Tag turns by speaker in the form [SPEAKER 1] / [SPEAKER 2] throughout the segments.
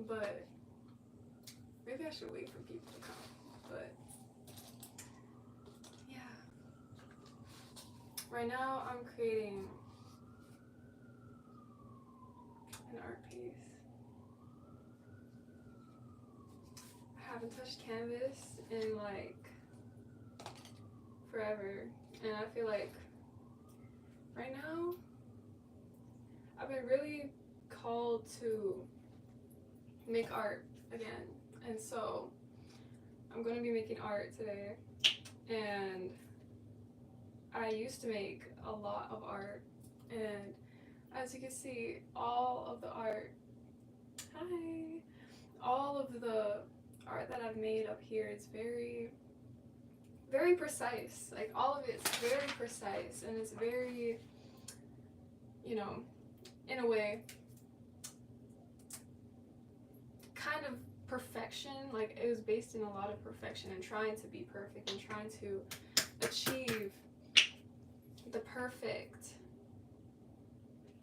[SPEAKER 1] but maybe I should wait for people to come. But yeah, right now I'm creating an art piece. I haven't touched canvas in like forever, and I feel like right now I've been really called to make art again, and so I'm going to be making art today. And I used to make a lot of art, and as you can see, all of the art, hi, all of the art that I've made up here is very, very precise. Like, all of it's very precise, and it's very, you know, in a way, kind of perfection. Like, it was based in a lot of perfection and trying to be perfect and trying to achieve the perfect,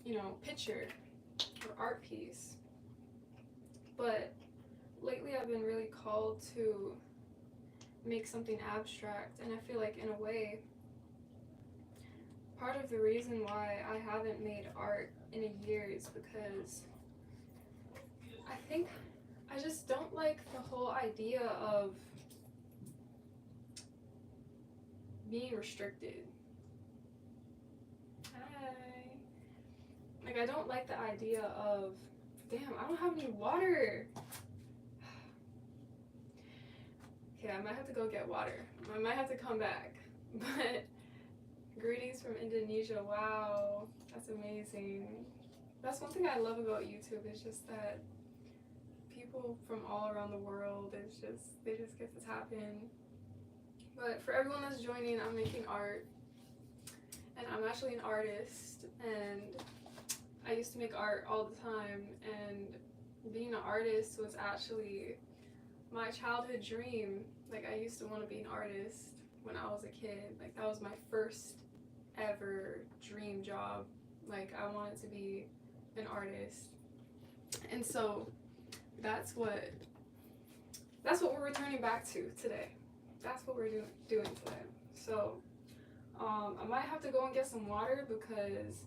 [SPEAKER 1] you know, picture or art piece. But lately I've been really called to make something abstract, and I feel like in a way part of the reason why I haven't made art in a year is because I think I just don't like the whole idea of being restricted. Hi. Like, I don't like the idea of, damn, I don't have any water. Okay, I might have to go get water. I might have to come back. But greetings from Indonesia. Wow, that's amazing. That's one thing I love about YouTube, is just that people from all around the world, they just get to tap in. But for everyone that's joining, I'm making art, and I'm actually an artist, and I used to make art all the time, and being an artist was actually my childhood dream. Like, I used to want to be an artist when I was a kid. Like, that was my first ever dream job. Like, I wanted to be an artist. And so that's what we're returning back to today. That's what we're doing today. So I might have to go and get some water, because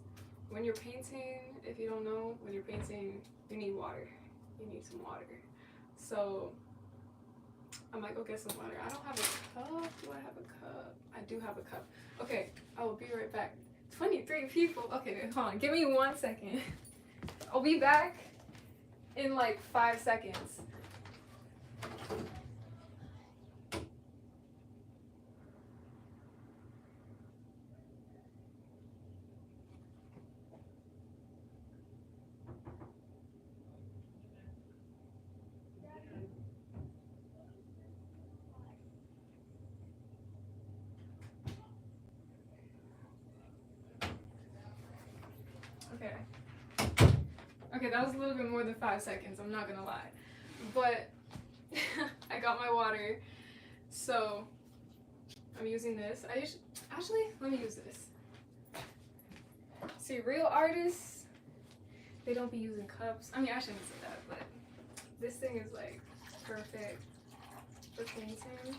[SPEAKER 1] when you're painting, if you don't know, when you're painting, you need water. You need some water. So I might go get some water. I don't have a cup. Do I have a cup? I do have a cup. Okay, I will be right back. 23 people. Okay, hold on. Give me 1 second. I'll be back in like 5 seconds. Okay. Okay, that was a little bit more than 5 seconds, I'm not gonna lie. But I got my water, so I'm using this. Actually, let me use this. See, real artists, they don't be using cups. I mean, I shouldn't say that, but this thing is like perfect for painting.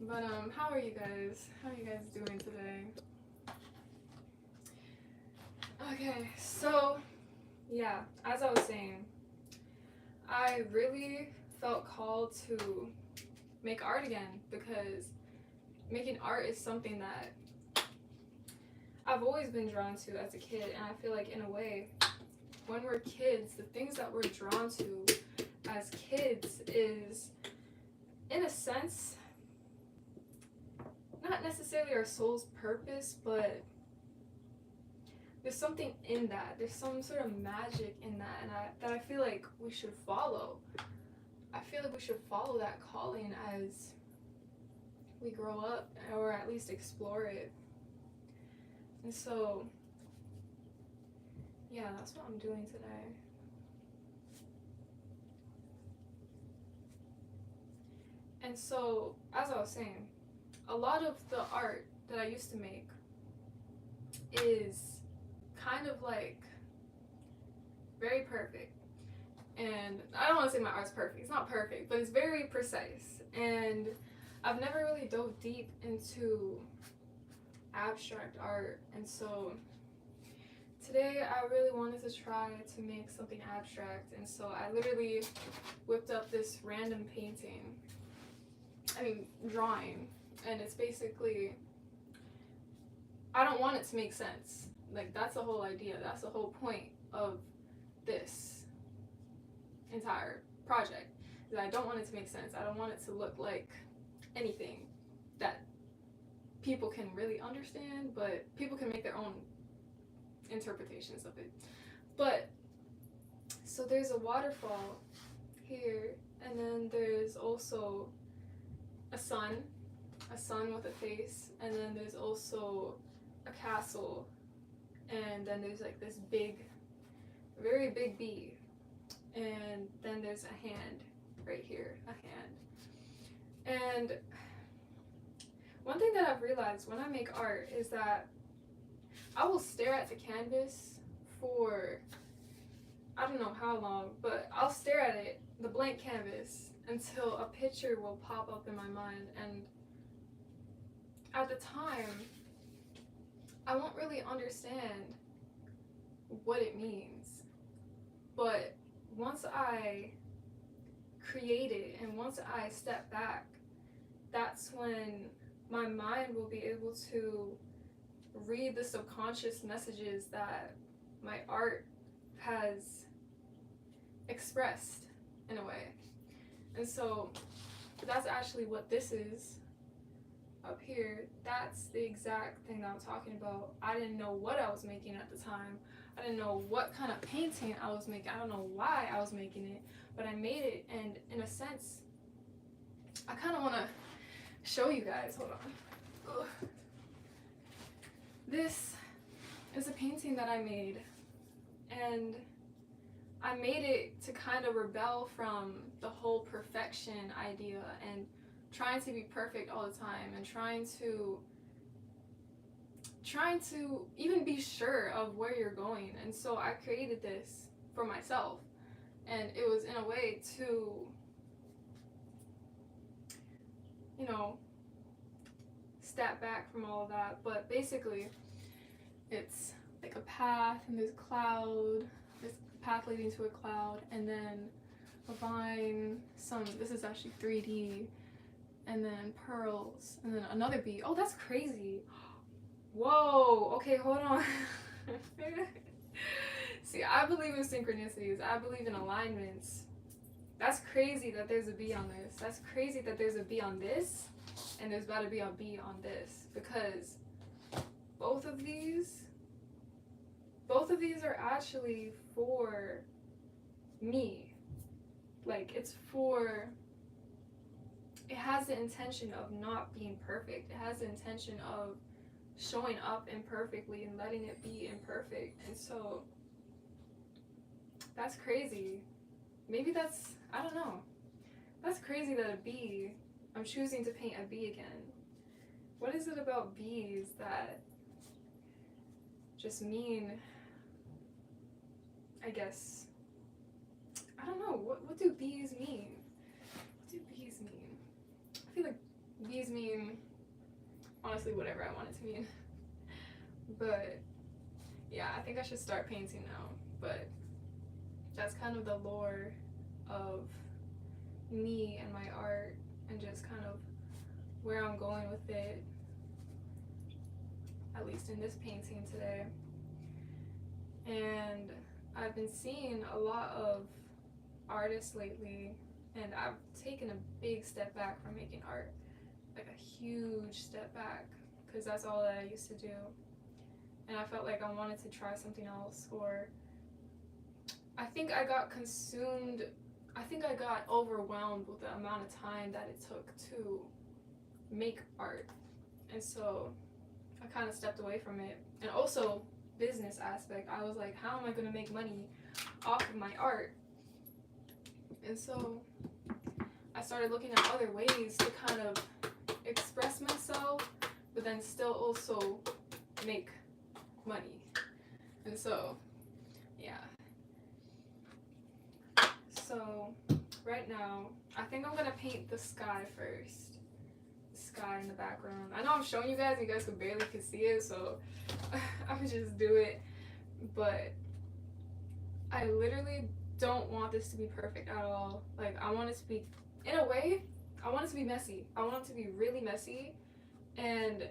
[SPEAKER 1] But how are you guys? How are you guys doing today? Okay, so yeah, as I was saying, I really felt called to make art again, because making art is something that I've always been drawn to as a kid, and I feel like in a way, when we're kids, the things that we're drawn to as kids is, in a sense, not necessarily our soul's purpose, but there's something in that. There's some sort of magic in that, and that I feel like we should follow. I feel like we should follow that calling as we grow up, or at least explore it. And so, yeah, that's what I'm doing today. And so, as I was saying, a lot of the art that I used to make is kind of like very perfect. And I don't want to say my art's perfect. It's not perfect, but it's very precise. And I've never really dove deep into abstract art. And so today I really wanted to try to make something abstract. And so I literally whipped up this random drawing. And it's basically, I don't want it to make sense. Like, that's the whole idea. That's the whole point of this entire project, is I don't want it to make sense. I don't want it to look like anything that people can really understand, but people can make their own interpretations of it. But so there's a waterfall here, and then there's also a sun with a face, and then there's also a castle, and then there's like this big, very big bee. And then there's a hand right here, a hand. And one thing that I've realized when I make art is that I will stare at the canvas for, I don't know how long, but I'll stare at it, the blank canvas, until a picture will pop up in my mind. And at the time, I won't really understand what it means. But once I create it and once I step back, that's when my mind will be able to read the subconscious messages that my art has expressed in a way. And so that's actually what this is up here. That's the exact thing that I'm talking about. I didn't know what I was making at the time. I didn't know what kind of painting I was making. I don't know why I was making it, but I made it. And in a sense, I kind of want to show you guys. Hold on. Ugh. This is a painting that I made, and I made it to kind of rebel from the whole perfection idea and trying to be perfect all the time, and trying to even be sure of where you're going. And so I created this for myself, and it was in a way to, you know, step back from all of that. But basically it's like a path, and there's a cloud, there's a path leading to a cloud, and then a vine, this is actually 3D, and then pearls, and then another bee. Oh, that's crazy. Whoa, okay, hold on. See, I believe in synchronicities. I believe in alignments. That's crazy that there's a bee on this. That's crazy that there's a bee on this, and there's about to be a bee on this, because both of these are actually for me. Like, it has the intention of not being perfect. It has the intention of showing up imperfectly and letting it be imperfect. And so that's crazy. Maybe I don't know. That's crazy that I'm choosing to paint a bee again. What is it about bees that just mean, I guess, I don't know, what do bees mean? What do bees mean? I feel like bees mean, honestly, whatever I want it to mean. But yeah, I think I should start painting now. But that's kind of the lore of me and my art, and just kind of where I'm going with it, at least in this painting today. And I've been seeing a lot of artists lately, and I've taken a big step back from making art, like a huge step back, because that's all that I used to do. And I felt like I wanted to try something else, or I think I got overwhelmed with the amount of time that it took to make art. And so I kind of stepped away from it. And also, business aspect, I was like, how am I going to make money off of my art? And so I started looking at other ways to kind of express myself, but then still also make money. And so, yeah. So right now, I think I'm gonna paint the sky first. The sky in the background. I know I'm showing you guys and you guys could barely could see it, so I would just do it. But I literally don't want this to be perfect at all. Like, I want it to be, in a way, I want it to be messy. I want it to be really messy and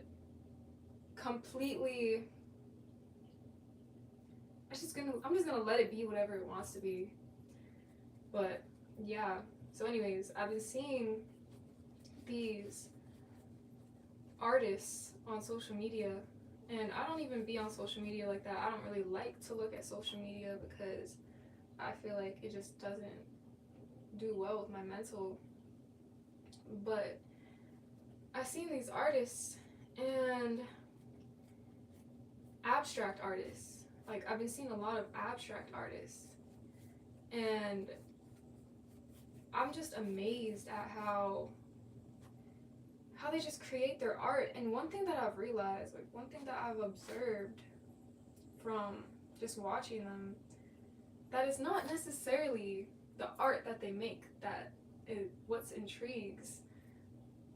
[SPEAKER 1] completely, I'm just gonna let it be whatever it wants to be. But yeah, so anyways, I've been seeing these artists on social media, and I don't even be on social media like that. I don't really like to look at social media because I feel like it just doesn't do well with my mental. But I've seen these artists and abstract artists. Like, I've been seeing a lot of abstract artists, and I'm just amazed at how they just create their art. And one thing that I've realized, like one thing that I've observed from just watching them, that it's not necessarily the art that they make that is what intrigues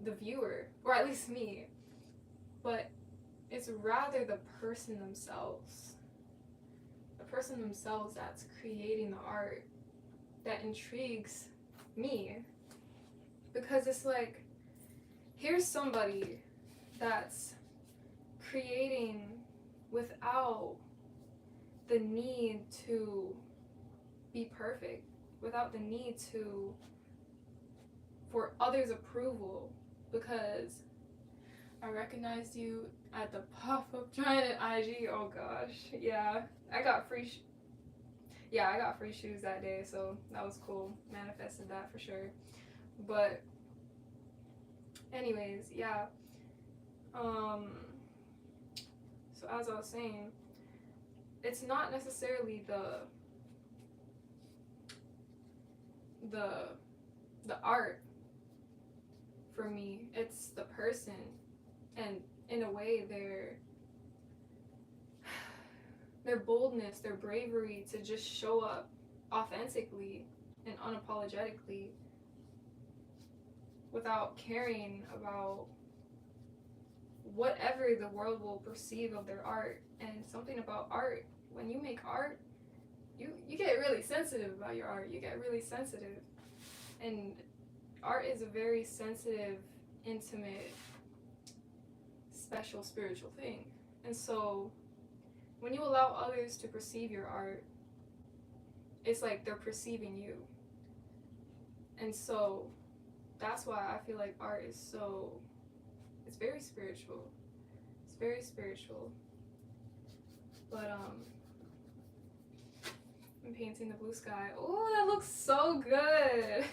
[SPEAKER 1] the viewer, or at least me, but it's rather the person themselves. The person themselves that's creating the art that intrigues me. Because it's like, here's somebody that's creating without the need to be perfect, without the need for others' approval, because I recognized you at the pop-up trying at IG. Oh gosh, yeah, I got free shoes that day, so that was cool. Manifested that for sure. But anyways, yeah. So as I was saying, it's not necessarily the art for me. It's the person, and in a way, their boldness, their bravery to just show up authentically and unapologetically without caring about whatever the world will perceive of their art. And something about art, when you make art, you get really sensitive about your art. You get really sensitive. And art is a very sensitive, intimate, special, spiritual thing. And so when you allow others to perceive your art, it's like they're perceiving you. And so that's why I feel like art is it's very spiritual. It's very spiritual. But I'm painting the blue sky. Oh, that looks so good.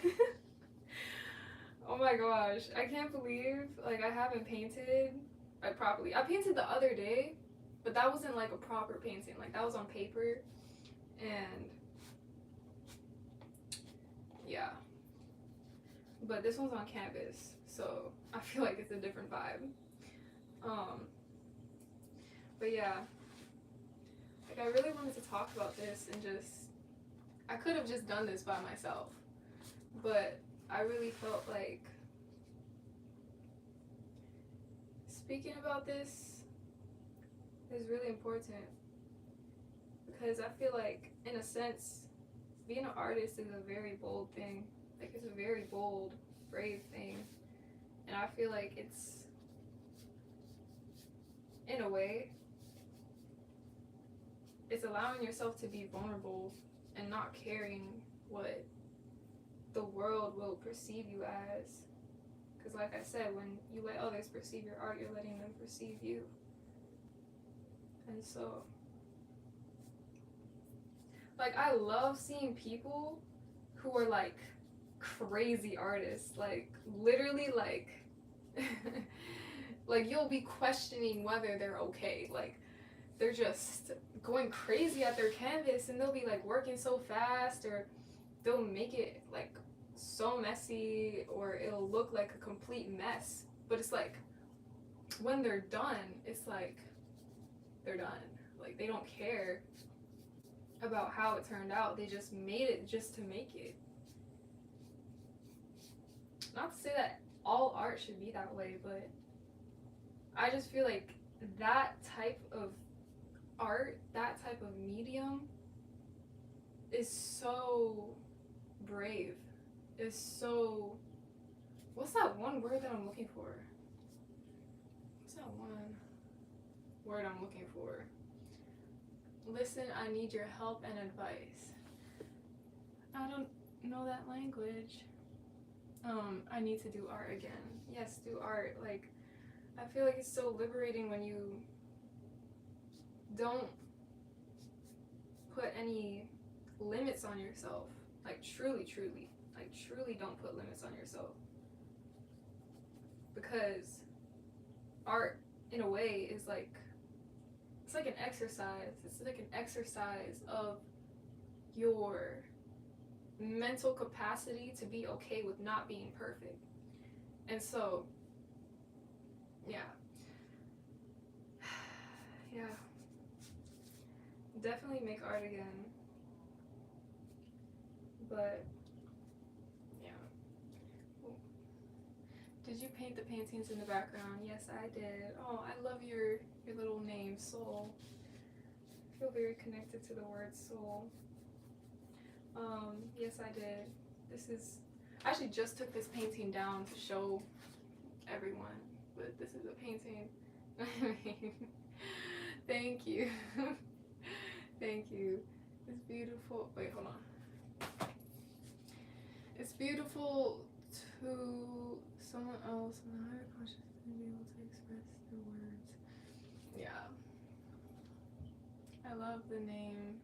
[SPEAKER 1] Oh my gosh, I can't believe like I haven't painted like properly. I painted the other day, but that wasn't like a proper painting. Like that was on paper, and yeah. But this one's on canvas, so I feel like it's a different vibe. But yeah, like I really wanted to talk about this and I could have just done this by myself, but I really felt like speaking about this is really important, because I feel like, in a sense, being an artist is a very bold thing. Like, it's a very bold, brave thing. And I feel like it's, in a way, it's allowing yourself to be vulnerable and not caring what the world will perceive you as. Because like I said, when you let others perceive your art, you're letting them perceive you. And so, like, I love seeing people who are like crazy artists, like literally like like you'll be questioning whether they're okay. Like, they're just going crazy at their canvas, and they'll be like working so fast, or they'll make it like so messy, or it'll look like a complete mess. But it's like, when they're done, it's like they're done. Like, they don't care about how it turned out. They just made it just to make it. not to say that all art should be that way, but I just feel like that type of art, that type of medium is so brave. Is so, what's that one word that I'm looking for? What's that one word I'm looking for? Listen, I need your help and advice. I don't know that language. I need to do art again. Yes, do art. Like, I feel like it's so liberating when you don't put any limits on yourself. Like, truly, like, truly don't put limits on yourself. Because art, in a way, is like, it's like an exercise. It's like an exercise of your mental capacity to be okay with not being perfect. And so, yeah. Yeah. Definitely make art again. But, yeah. Ooh. Did you paint the paintings in the background? Yes, I did. Oh, I love your little name, Soul. I feel very connected to the word soul. Yes, I did. I actually just took this painting down to show everyone, but this is a painting. Thank you. Thank you. It's beautiful. Wait, hold on. It's beautiful to someone else in the higher consciousness to be able to express their words. Yeah. I love the name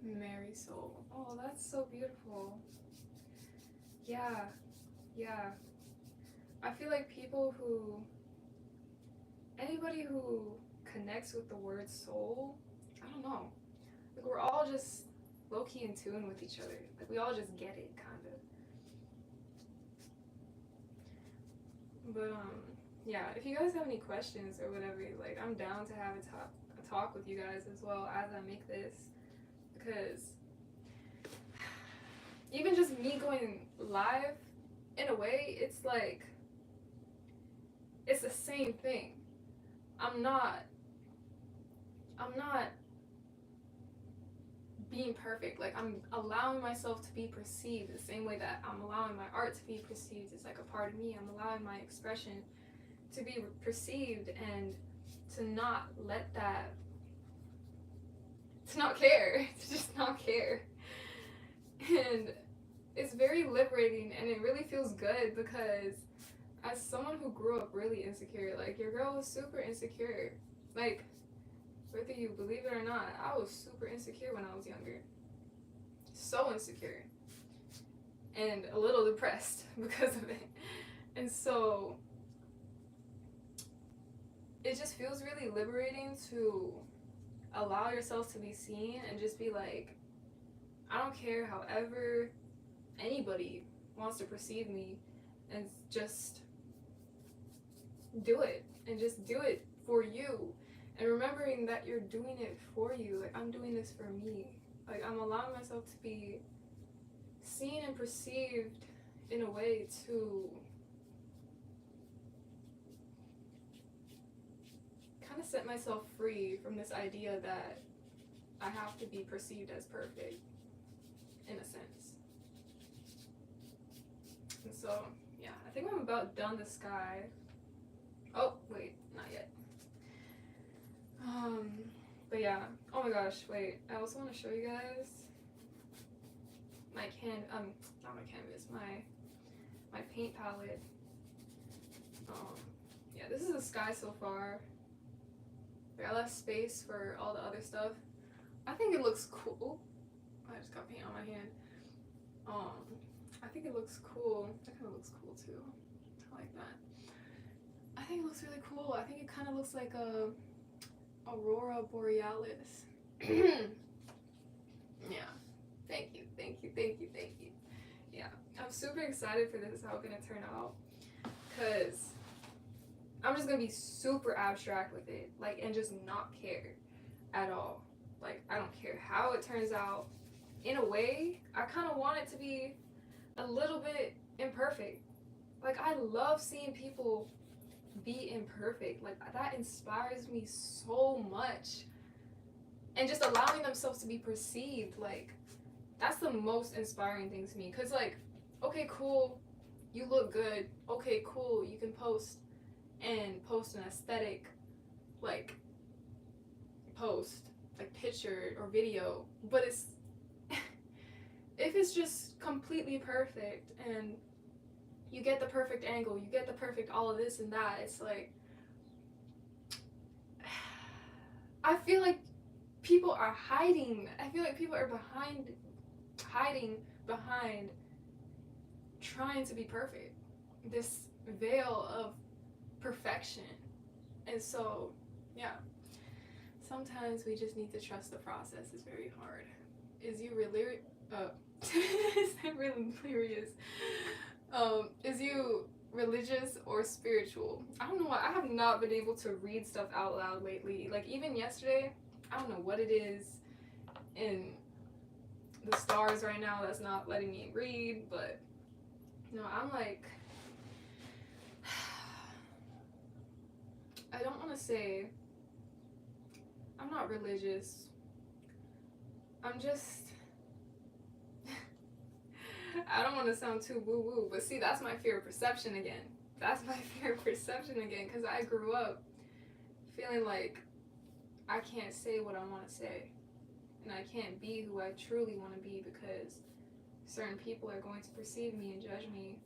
[SPEAKER 1] Mary Soul. Oh, that's so beautiful. Yeah. Yeah. I feel like anybody who connects with the word soul, I don't know. Like, we're all just low-key in tune with each other. Like, we all just get it, kind of. But, yeah, if you guys have any questions or whatever, like, I'm down to have a talk with you guys as well as I make this. Because even just me going live, in a way, it's like, it's the same thing. I'm not being perfect. Like, I'm allowing myself to be perceived the same way that I'm allowing my art to be perceived. It's like a part of me. I'm allowing my expression to be perceived and to not let that, to not care, to just not care. And it's very liberating, and it really feels good because as someone who grew up really insecure, like, your girl was super insecure. Like, whether you believe it or not, I was super insecure when I was younger. So insecure. And a little depressed because of it. And so, it just feels really liberating to allow yourself to be seen and just be like, I don't care however anybody wants to perceive me, and just do it. And just do it for you. And remembering that you're doing it for you. Like, I'm doing this for me. Like, I'm allowing myself to be seen and perceived in a way to kind of set myself free from this idea that I have to be perceived as perfect, in a sense. And so, yeah, I think I'm about done the sky. Oh, wait, not yet. But yeah, oh my gosh, wait, I also want to show you guys my not my canvas, my paint palette. Yeah, this is the sky so far. Like, I left space for all the other stuff. I think it looks cool. I just got paint on my hand. I think it looks cool. That kind of looks cool too. I like that. I think it looks really cool. I think it kind of looks like a Aurora Borealis. Yeah. Thank you. Yeah. I'm super excited for this, how it's gonna turn out. Cause I'm just gonna be super abstract with it. Like, and just not care at all. Like, I don't care how it turns out. In a way, I kind of want it to be a little bit imperfect. Like, I love seeing people be imperfect. Like, that inspires me so much. And just allowing themselves to be perceived, like, that's the most inspiring thing to me. Because, like, okay, cool, you look good. Okay, cool, you can post an aesthetic, like, post, like, picture or video. But it's, if it's just completely perfect and you get the perfect angle, you get the perfect all of this and that, it's like, I feel like people are hiding. I feel like people are hiding behind trying to be perfect. This veil of perfection. And so, yeah. Sometimes we just need to trust the process. It's very hard. Is you really is that really hilarious? Is you religious or spiritual? I don't know why. I have not been able to read stuff out loud lately. Like, even yesterday, I don't know what it is in the stars right now that's not letting me read, but no, I'm like, I don't want to say I'm not religious. I'm just, I don't want to sound too woo-woo, but see, that's my fear of perception again. That's my fear of perception again, because I grew up feeling like I can't say what I want to say, and I can't be who I truly want to be because certain people are going to perceive me and judge me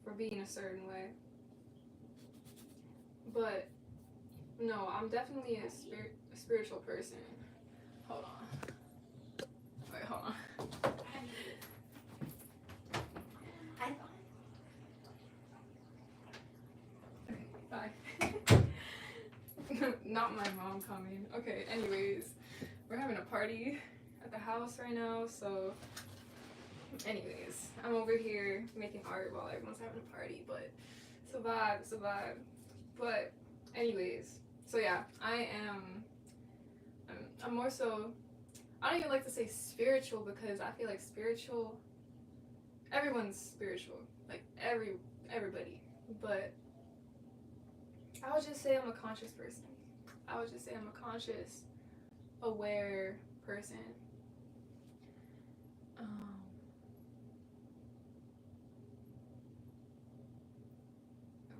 [SPEAKER 1] for being a certain way. But no, I'm definitely a spiritual person. Hold on. Wait, hold on. Okay, bye. Not my mom coming. Okay, anyways, we're having a party at the house right now, so anyways, I'm over here making art while everyone's having a party, but it's a vibe. But anyways, so yeah, I'm more so, I don't even like to say spiritual because I feel like spiritual, everyone's spiritual, like everybody, but I would just say I'm a conscious person. I would just say I'm a conscious, aware person.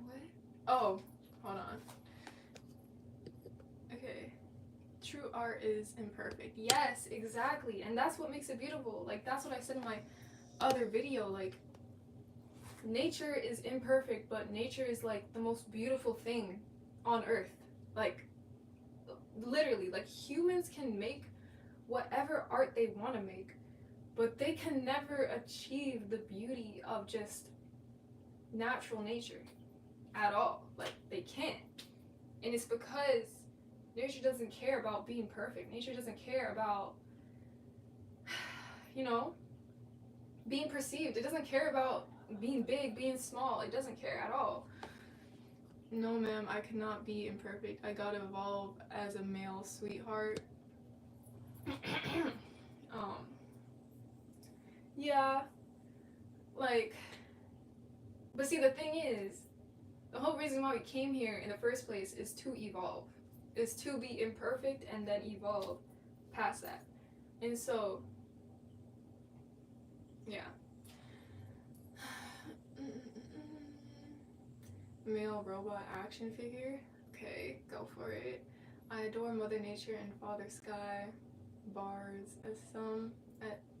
[SPEAKER 1] What? Oh, hold on. Okay. True art is imperfect. Yes, exactly. And that's what makes it beautiful. Like, that's what I said in my other video. Like, nature is imperfect, but nature is, like, the most beautiful thing on earth. Like, literally, like, humans can make whatever art they want to make, but they can never achieve the beauty of just natural nature at all. Like, they can't. And it's because nature doesn't care about being perfect. Nature doesn't care about, you know, being perceived. It doesn't care about being big, being small. It doesn't care at all. No, ma'am, I cannot be imperfect. I gotta evolve as a male sweetheart. Yeah, like, but see, the thing is, the whole reason why we came here in the first place is to evolve, is to be imperfect and then evolve past that. And so, yeah. Male robot action figure? Okay, go for it. I adore Mother Nature and Father Sky. Bars as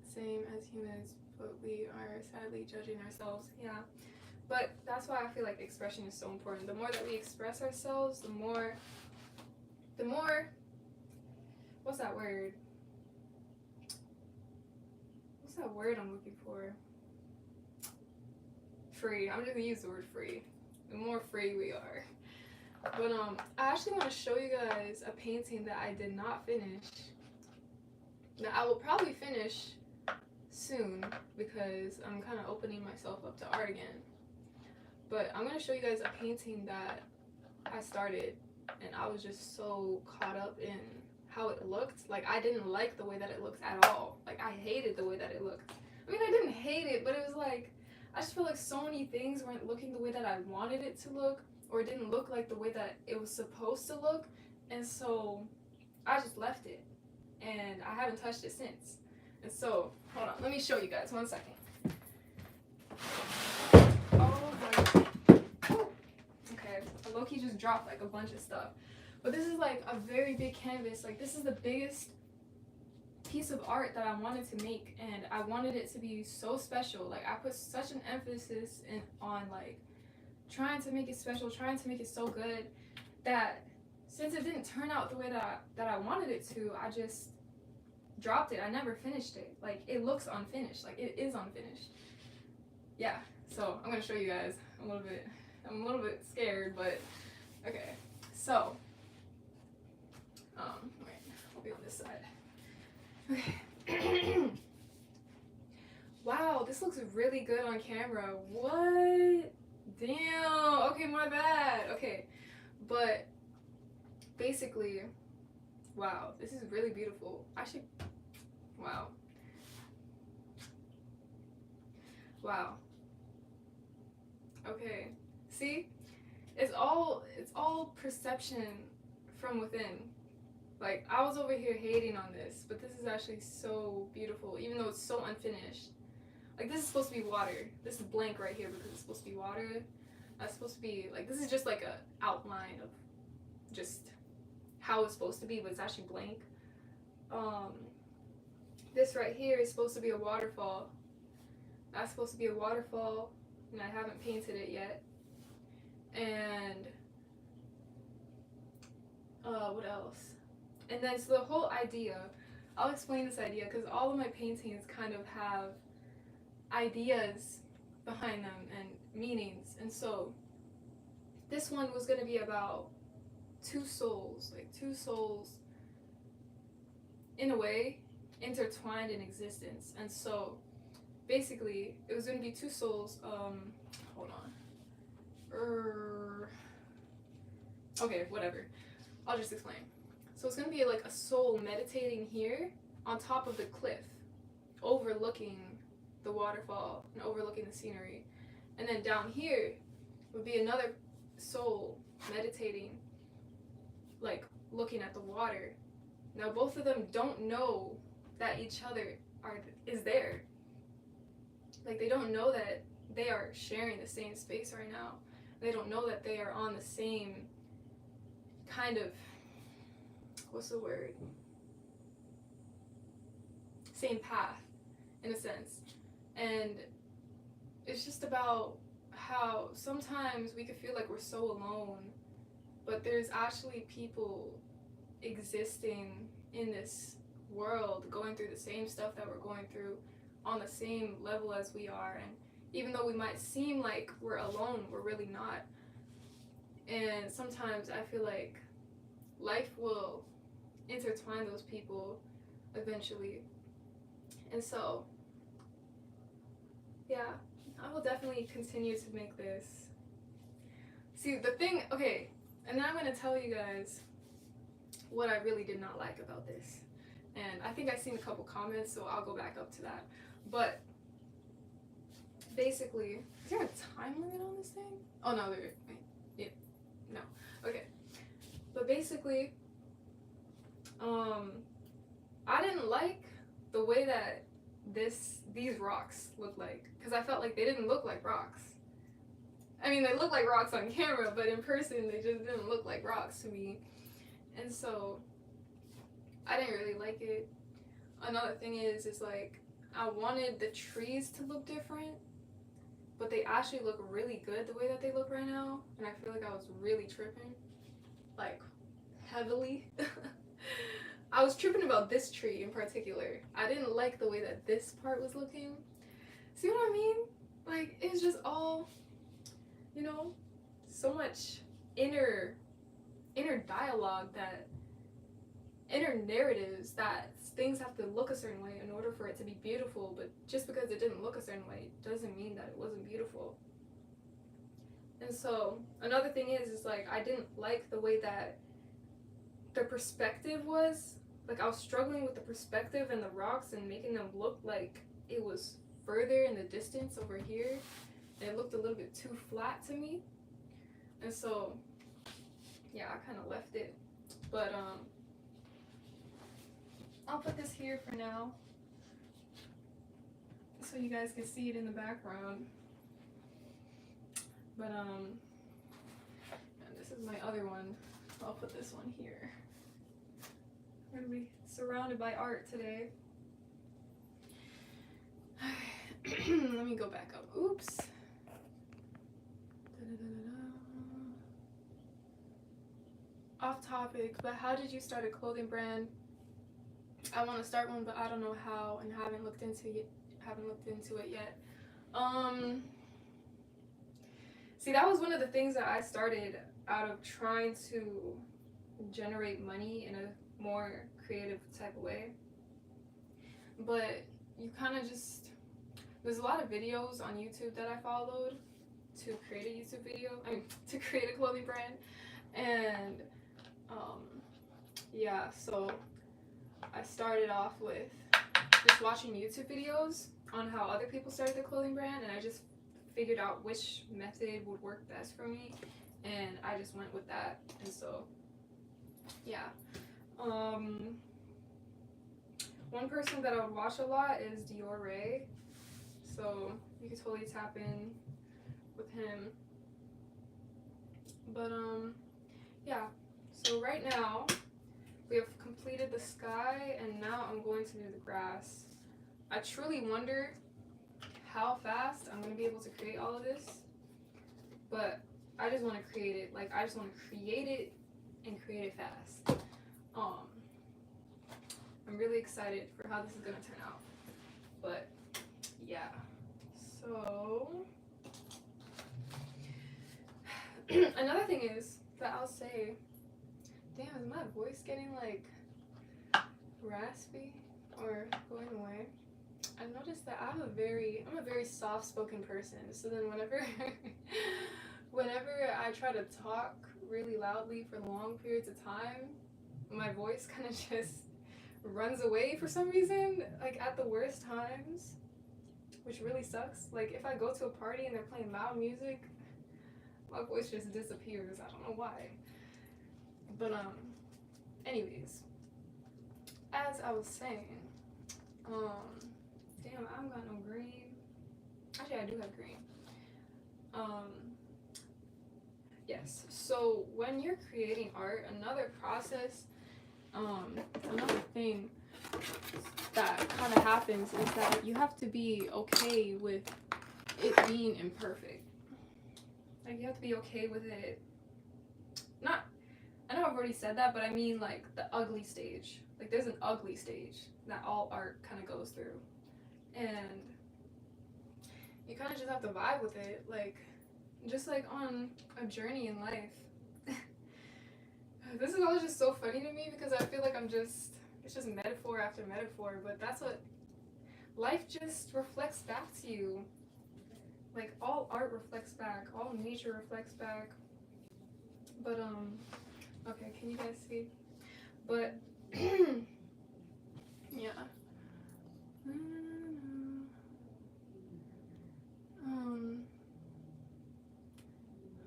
[SPEAKER 1] same as humans, but we are sadly judging ourselves. Yeah. But that's why I feel like expression is so important. The more that we express ourselves, the more what's that word? What's that word I'm looking for? Free. I'm just gonna use the word free. The more free we are. But I actually want to show you guys a painting that I did not finish. That I will probably finish soon because I'm kind of opening myself up to art again. But I'm gonna show you guys a painting that I started, and I was just so caught up in how it looked. Like, I didn't like the way that it looked at all. Like, I hated the way that it looked. I mean, I didn't hate it, but it was like, I just feel like so many things weren't looking the way that I wanted it to look, or it didn't look like the way that it was supposed to look, and so I just left it, and I haven't touched it since. And so, hold on, let me show you guys 1 second. Oh my, okay, low-key just dropped like a bunch of stuff. But this is like a very big canvas. Like, this is the biggest piece of art that I wanted to make, and I wanted it to be so special. Like, I put such an emphasis on like trying to make it special, trying to make it so good, that since it didn't turn out the way that I wanted it to, I just dropped it. I never finished it. Like, it looks unfinished. Like, it is unfinished. Yeah. So I'm gonna show you guys. I'm a little bit scared, but okay. So wait, I'll be on this side. Okay. Wow, this looks really good on camera. What? Damn. Okay, my bad. Okay, but basically, wow, this is really beautiful. Wow. Wow. Okay. See? It's all perception from within. Like, I was over here hating on this, but this is actually so beautiful, even though it's so unfinished. Like, this is supposed to be water. This is blank right here because it's supposed to be water. That's supposed to be, like, this is just like a outline of just how it's supposed to be, but it's actually blank. This right here is supposed to be a waterfall. That's supposed to be a waterfall, and I haven't painted it yet. And what else? And then, so the whole idea, I'll explain this idea because all of my paintings kind of have ideas behind them and meanings. And so this one was going to be about two souls, like two souls in a way intertwined in existence. And so basically it was going to be two souls. Hold on. Okay, whatever. I'll just explain. So it's going to be like a soul meditating here on top of the cliff, overlooking the waterfall and overlooking the scenery. And then down here would be another soul meditating, like looking at the water. Now both of them don't know that each other is there. Like, they don't know that they are sharing the same space right now. They don't know that they are on the same kind of, what's the word? Same path, in a sense. And it's just about how sometimes we could feel like we're so alone, but there's actually people existing in this world going through the same stuff that we're going through on the same level as we are. And even though we might seem like we're alone, we're really not. And sometimes I feel like life will intertwine those people eventually. And so, yeah, I will definitely continue to make this. See, the thing, okay, and then I'm going to tell you guys what I really did not like about this. And I think I've seen a couple comments, so I'll go back up to that. But basically, is there a time limit on this thing? Oh no, there. Yeah, no. Okay. But basically, I didn't like the way that these rocks look like, because I felt like they didn't look like rocks. I mean, they look like rocks on camera, but in person they just didn't look like rocks to me. And so I didn't really like it. Another thing is like, I wanted the trees to look different, but they actually look really good the way that they look right now. And I feel like I was really tripping, like heavily. I was tripping about this tree in particular. I didn't like the way that this part was looking. See what I mean? Like, it's just all, you know, so much inner dialogue, that inner narratives, that things have to look a certain way in order for it to be beautiful. But just because it didn't look a certain way doesn't mean that it wasn't beautiful. And so another thing is like, I didn't like the way that the perspective was. Like, I was struggling with the perspective and the rocks and making them look like it was further in the distance over here, and it looked a little bit too flat to me. And so, yeah, I kind of left it. But I'll put this here for now, so you guys can see it in the background. But and this is my other one. I'll put this one here. We're gonna be surrounded by art today. Let me go back up. Oops. Off topic, but how did you start a clothing brand? I want to start one, but I don't know how, and haven't looked into it yet. See, that was one of the things that I started out of trying to generate money in a more creative type of way. But you kind of just, there's a lot of videos on YouTube that I followed to create a YouTube video, to create a clothing brand. And yeah, so I started off with just watching YouTube videos on how other people started their clothing brand, and I just figured out which method would work best for me, and I just went with that. And so yeah, one person that I would watch a lot is Dior Ray, so you could totally tap in with him. But yeah, so right now we have completed the sky, and now I'm going to do the grass. I truly wonder how fast I'm going to be able to create all of this, but I just want to create it. Like, I just want to create it and create it fast. I'm really excited for how this is going to turn out. But yeah, so another thing is that I'll say, damn, is my voice getting like raspy or going away? I noticed that I'm a very soft-spoken person. So then whenever I try to talk really loudly for long periods of time, my voice kind of just runs away for some reason, like at the worst times, which really sucks. Like if I go to a party and they're playing loud music, my voice just disappears. I don't know why. But anyways, as I was saying, damn, I haven't got no green. Actually, I do have green. Yes, so when you're creating art, another process, another thing that kind of happens is that you have to be okay with it being imperfect. Like, you have to be okay with it. Not, I know I've already said that, but I mean like the ugly stage. Like, there's an ugly stage that all art kind of goes through. And you kind of just have to vibe with it, like, just like on a journey in life. This is all just so funny to me because I feel like it's just metaphor after metaphor, but that's what life just reflects back to you. Like, all art reflects back, all nature reflects back. But okay, can you guys see? But yeah.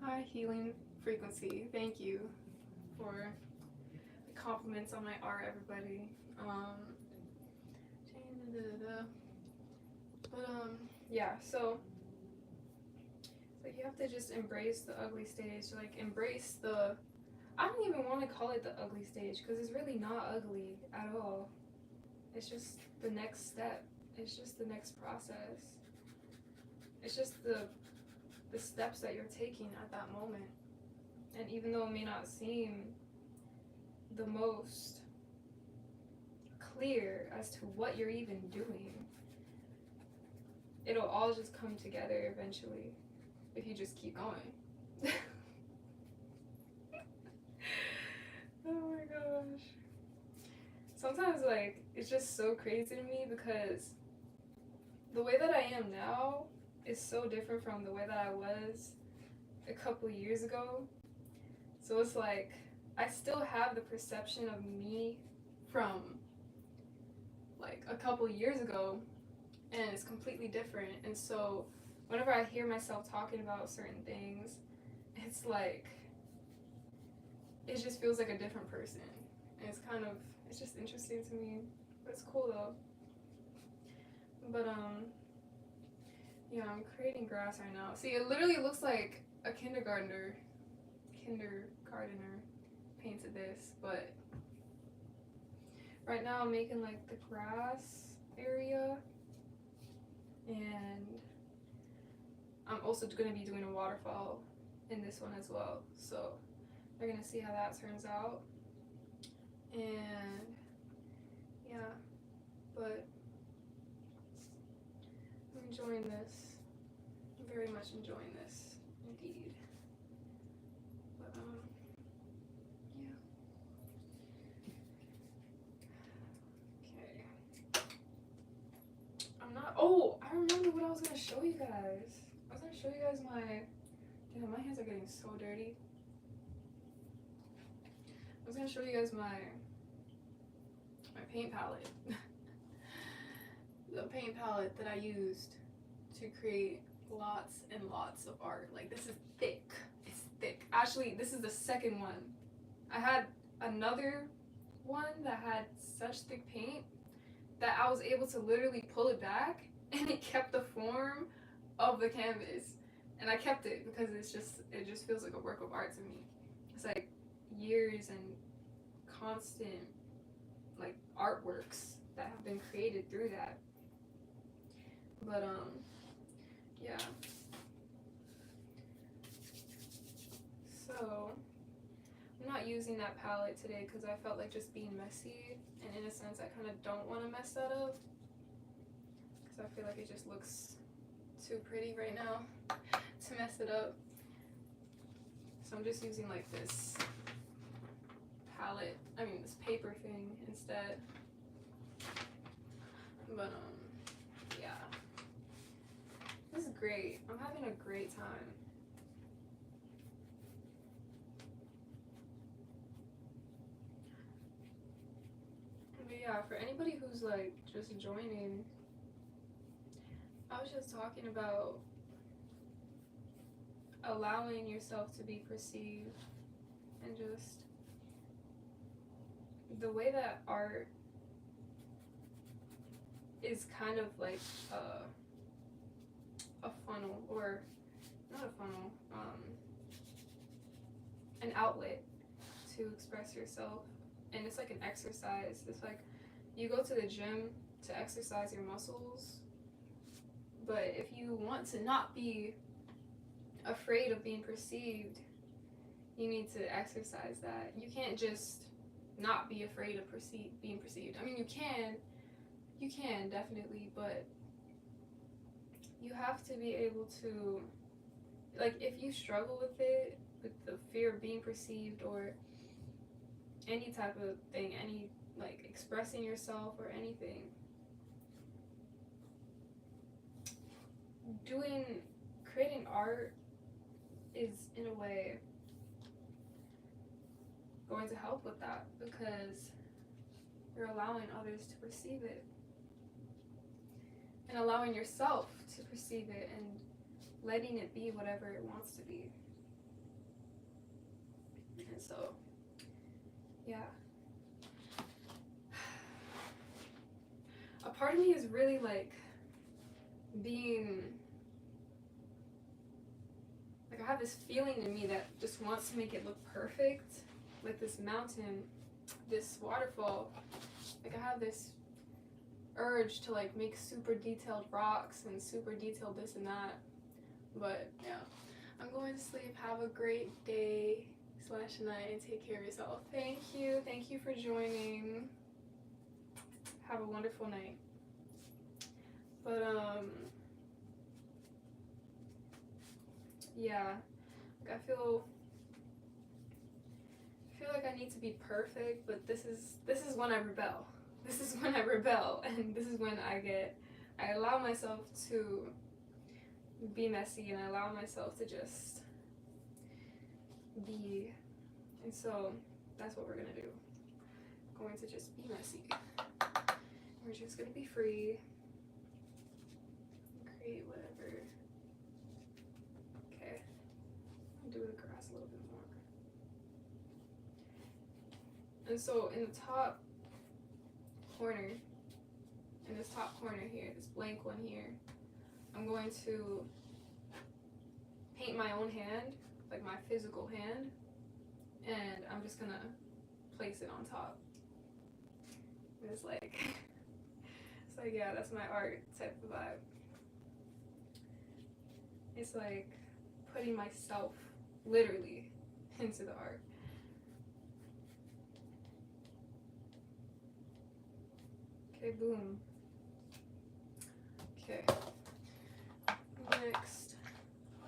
[SPEAKER 1] Hi, Healing Frequency. Thank you for the compliments on my art, everybody. But yeah, so like, you have to just embrace the ugly stage. Like, embrace the, I don't even want to call it the ugly stage because it's really not ugly at all. It's just the next step. It's just the next process. It's just the steps that you're taking at that moment. And even though it may not seem the most clear as to what you're even doing, it'll all just come together eventually if you just keep going. Oh my gosh. Sometimes, like, it's just so crazy to me because the way that I am now is so different from the way that I was a couple years ago. So it's like, I still have the perception of me from like a couple years ago, and it's completely different. And so whenever I hear myself talking about certain things, it's like, it just feels like a different person. And it's just interesting to me. But it's cool though. But yeah, I'm creating grass right now. See, it literally looks like a kindergartner painted this, but right now I'm making like the grass area, and I'm also going to be doing a waterfall in this one as well. So we're going to see how that turns out. And yeah, but I'm enjoying this. I'm very much enjoying this, indeed. But yeah. Okay. Oh, I remember what I was gonna show you guys. I was gonna show you guys my. Damn, my hands are getting so dirty. I was gonna show you guys my paint palette. The paint palette that I used to create lots and lots of art. Like, this is thick. It's thick. Actually, this is the second one. I had another one that had such thick paint that I was able to literally pull it back and it kept the form of the canvas. And I kept it because it just feels like a work of art to me. It's like years and constant like artworks that have been created through that. But yeah. So I'm not using that palette today because I felt like just being messy, and in a sense I kind of don't want to mess that up because I feel like it just looks too pretty right now to mess it up. So I'm just using like this palette, this paper thing instead. But yeah, this is great. I'm having a great time. But yeah, for anybody who's like just joining, I was just talking about allowing yourself to be perceived, and just the way that art is kind of like a funnel, or not a funnel, an outlet to express yourself. And it's like an exercise. It's like you go to the gym to exercise your muscles, but if you want to not be afraid of being perceived, you need to exercise that. You can't just not be afraid of being perceived. You can definitely, but you have to be able to, like, if you struggle with it, with the fear of being perceived, or any type of thing, any, like, expressing yourself or anything, creating art is, in a way, going to help with that, because you're allowing others to perceive it, and allowing yourself to perceive it, and letting it be whatever it wants to be. And so, yeah. A part of me is really like I have this feeling in me that just wants to make it look perfect, like this mountain, this waterfall. Like, I have this urge to like make super detailed rocks and super detailed this and that. But yeah, I'm going to sleep. Have a great day / night, and take care of yourself. Thank you for joining. Have a wonderful night. But yeah, like, I feel like I need to be perfect, but this is when I rebel. This is when I rebel, and this is when I allow myself to be messy, and I allow myself to just be. And so that's what we're gonna do. We're going to just be messy. We're just gonna be free. great, whatever. Okay, I'll do the grass a little bit more. And so in the top corner, in this top corner here, this blank one here, I'm going to paint my own hand, like my physical hand, and I'm just gonna place it on top. And it's like, yeah, that's my art type of vibe. It's like putting myself literally into the art. Okay, boom. Okay. Next,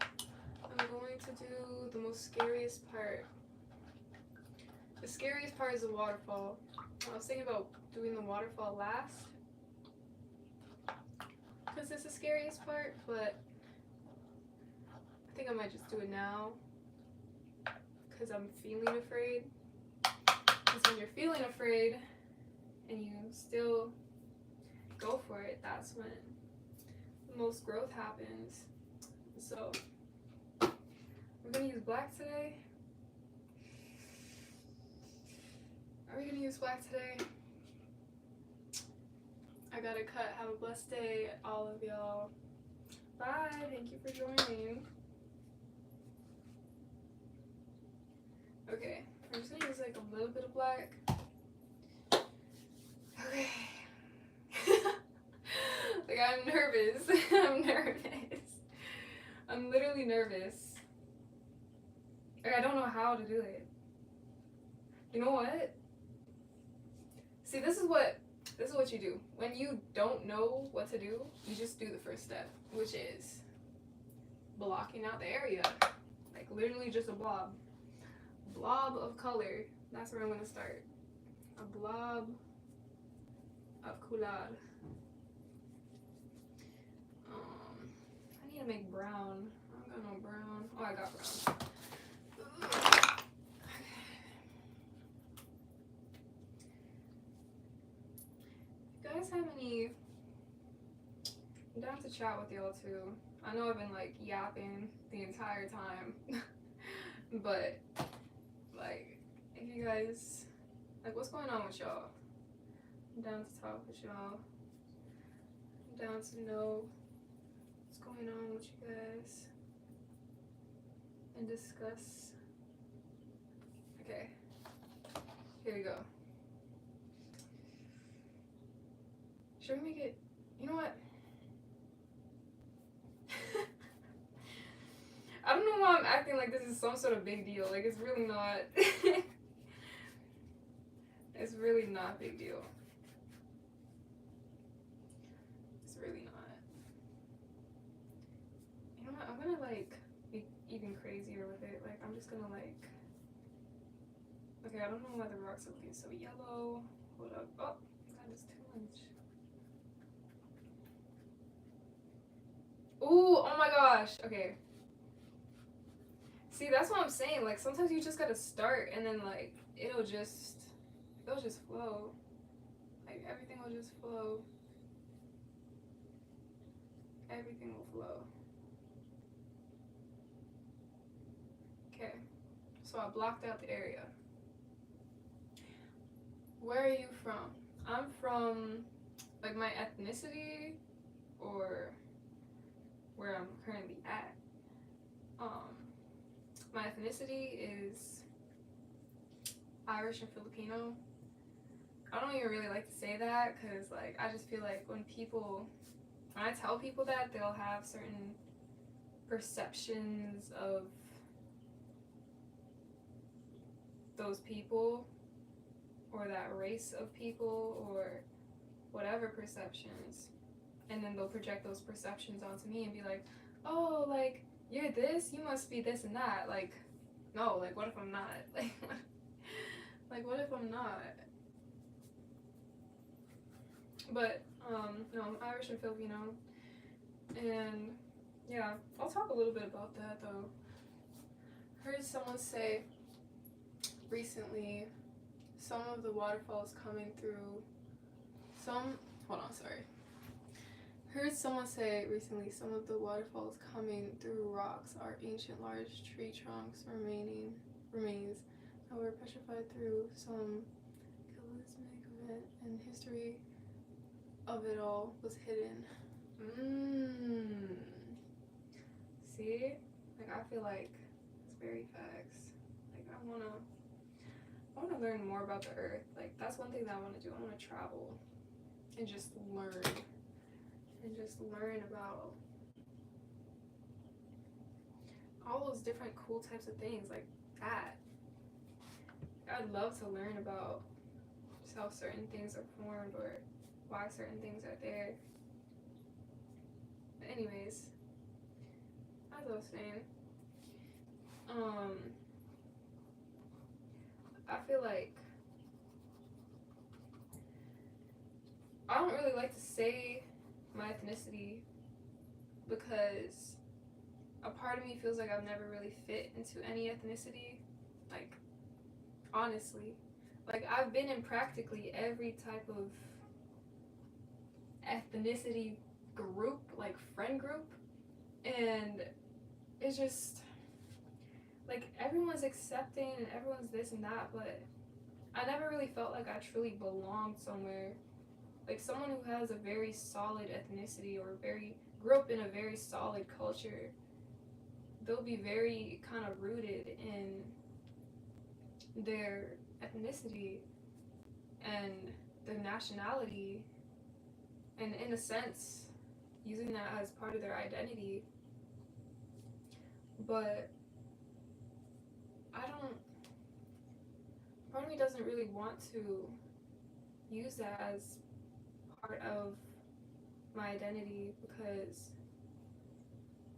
[SPEAKER 1] I'm going to do the most scariest part. The scariest part is the waterfall. I was thinking about doing the waterfall last, because it's the scariest part, but I think I might just do it now, because I'm feeling afraid. Because when you're feeling afraid and you still go for it, that's when the most growth happens. So we're gonna use black today. Are we gonna use black today? I gotta cut. Have a blessed day, all of y'all. Bye. Thank you for joining. Okay, I'm just gonna use like a little bit of black. Okay. Like, I'm nervous. I'm nervous. I'm literally nervous. Like, I don't know how to do it. You know what? See, this is what you do. When you don't know what to do, you just do the first step, which is blocking out the area. Like, literally just a blob. Blob of color. That's where I'm gonna start. A blob of coulade. I need to make brown. I don't got no brown. Oh, I got brown. If you guys have any, I'm down to chat with y'all too. I know I've been like yapping the entire time, but like, if you guys, like, what's going on with y'all? I'm down to talk with y'all. I'm down to know what's going on with you guys and discuss. Okay, here we go. Should we make it, you know what? I don't know why I'm acting like this is some sort of big deal. Like, it's really not. It's really not a big deal. It's really not. You know what? I'm gonna like be even crazier with it. Like, I'm just gonna like. Okay, I don't know why the rocks are looking so yellow. Hold up. Oh, that is too much. Ooh, oh my gosh. Okay. See, that's what I'm saying. Like, sometimes you just gotta start and then like it'll just flow. Like, everything will just flow. Everything will flow. Okay. So I blocked out the area. Where are you from? I'm from, like, my ethnicity, or where I'm currently at. My ethnicity is Irish and Filipino. I don't even really like to say that, because like, I just feel like when I tell people that, they'll have certain perceptions of those people or that race of people or whatever perceptions, and then they'll project those perceptions onto me and be like, oh, like, you're this, you must be this and that. Like, no, like, what if I'm not? Like, what if I'm not? But no, I'm Irish and Filipino, and yeah, I'll talk a little bit about that though. Heard someone say recently, some of the waterfalls coming through, Heard someone say recently some of the waterfalls coming through rocks are ancient large tree trunks remains that were petrified through some cataclysmic event, and history of it all was hidden. See? Like, I feel like it's very facts. Like, I wanna learn more about the earth. Like, that's one thing that I wanna do. I wanna travel and just learn. And just learn about all those different cool types of things like that. I'd love to learn about just how certain things are formed or why certain things are there. But anyways, as I was saying, I feel like I don't really like to say my ethnicity because a part of me feels like I've never really fit into any ethnicity. Like, honestly, like I've been in practically every type of ethnicity group, like friend group, and it's just like everyone's accepting and everyone's this and that, but I never really felt like I truly belonged somewhere. Like someone who has a very solid ethnicity or grew up in a very solid culture, they'll be very kind of rooted in their ethnicity and their nationality, and in a sense using that as part of their identity. But part of me doesn't really want to use that as part of my identity because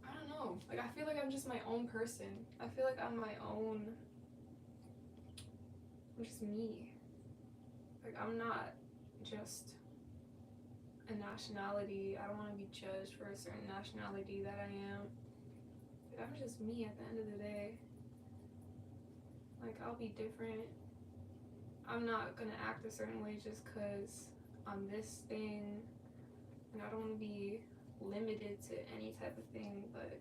[SPEAKER 1] I don't know, like I feel like I'm just my own person. I feel like I'm just me. Like I'm not just a nationality. I don't want to be judged for a certain nationality that I am. Like, I'm just me at the end of the day. Like I'll be different. I'm not gonna act a certain way just because I'm this thing, and I don't want to be limited to any type of thing. But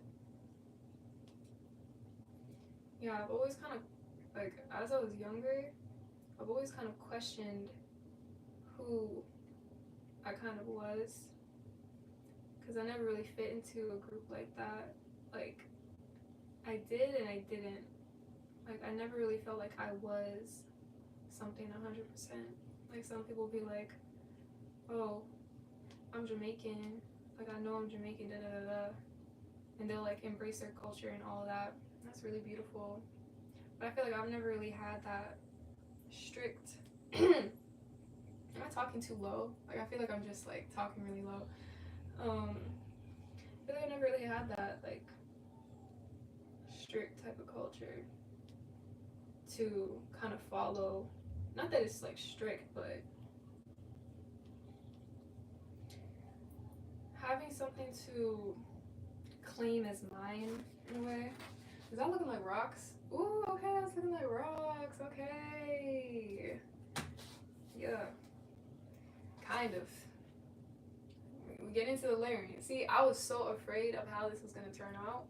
[SPEAKER 1] yeah, I've always kind of, like, as I was younger, I've always kind of questioned who I kind of was, because I never really fit into a group like that. Like, I did and I didn't. Like, I never really felt like I was something 100%. Like, some people be like, oh, I'm Jamaican, like, I know I'm Jamaican, da-da-da-da, and they'll, like, embrace their culture and all of that. That's really beautiful. But I feel like I've never really had that strict am I talking too low? Like I feel like I'm just like talking really low. I feel like I never really had that like strict type of culture to kind of follow. Not that it's like strict, but having something to claim as mine in a way. Is that looking like rocks? Ooh, okay, that's looking like rocks. Okay. Yeah. Kind of. We get into the layering. See, I was so afraid of how this was gonna turn out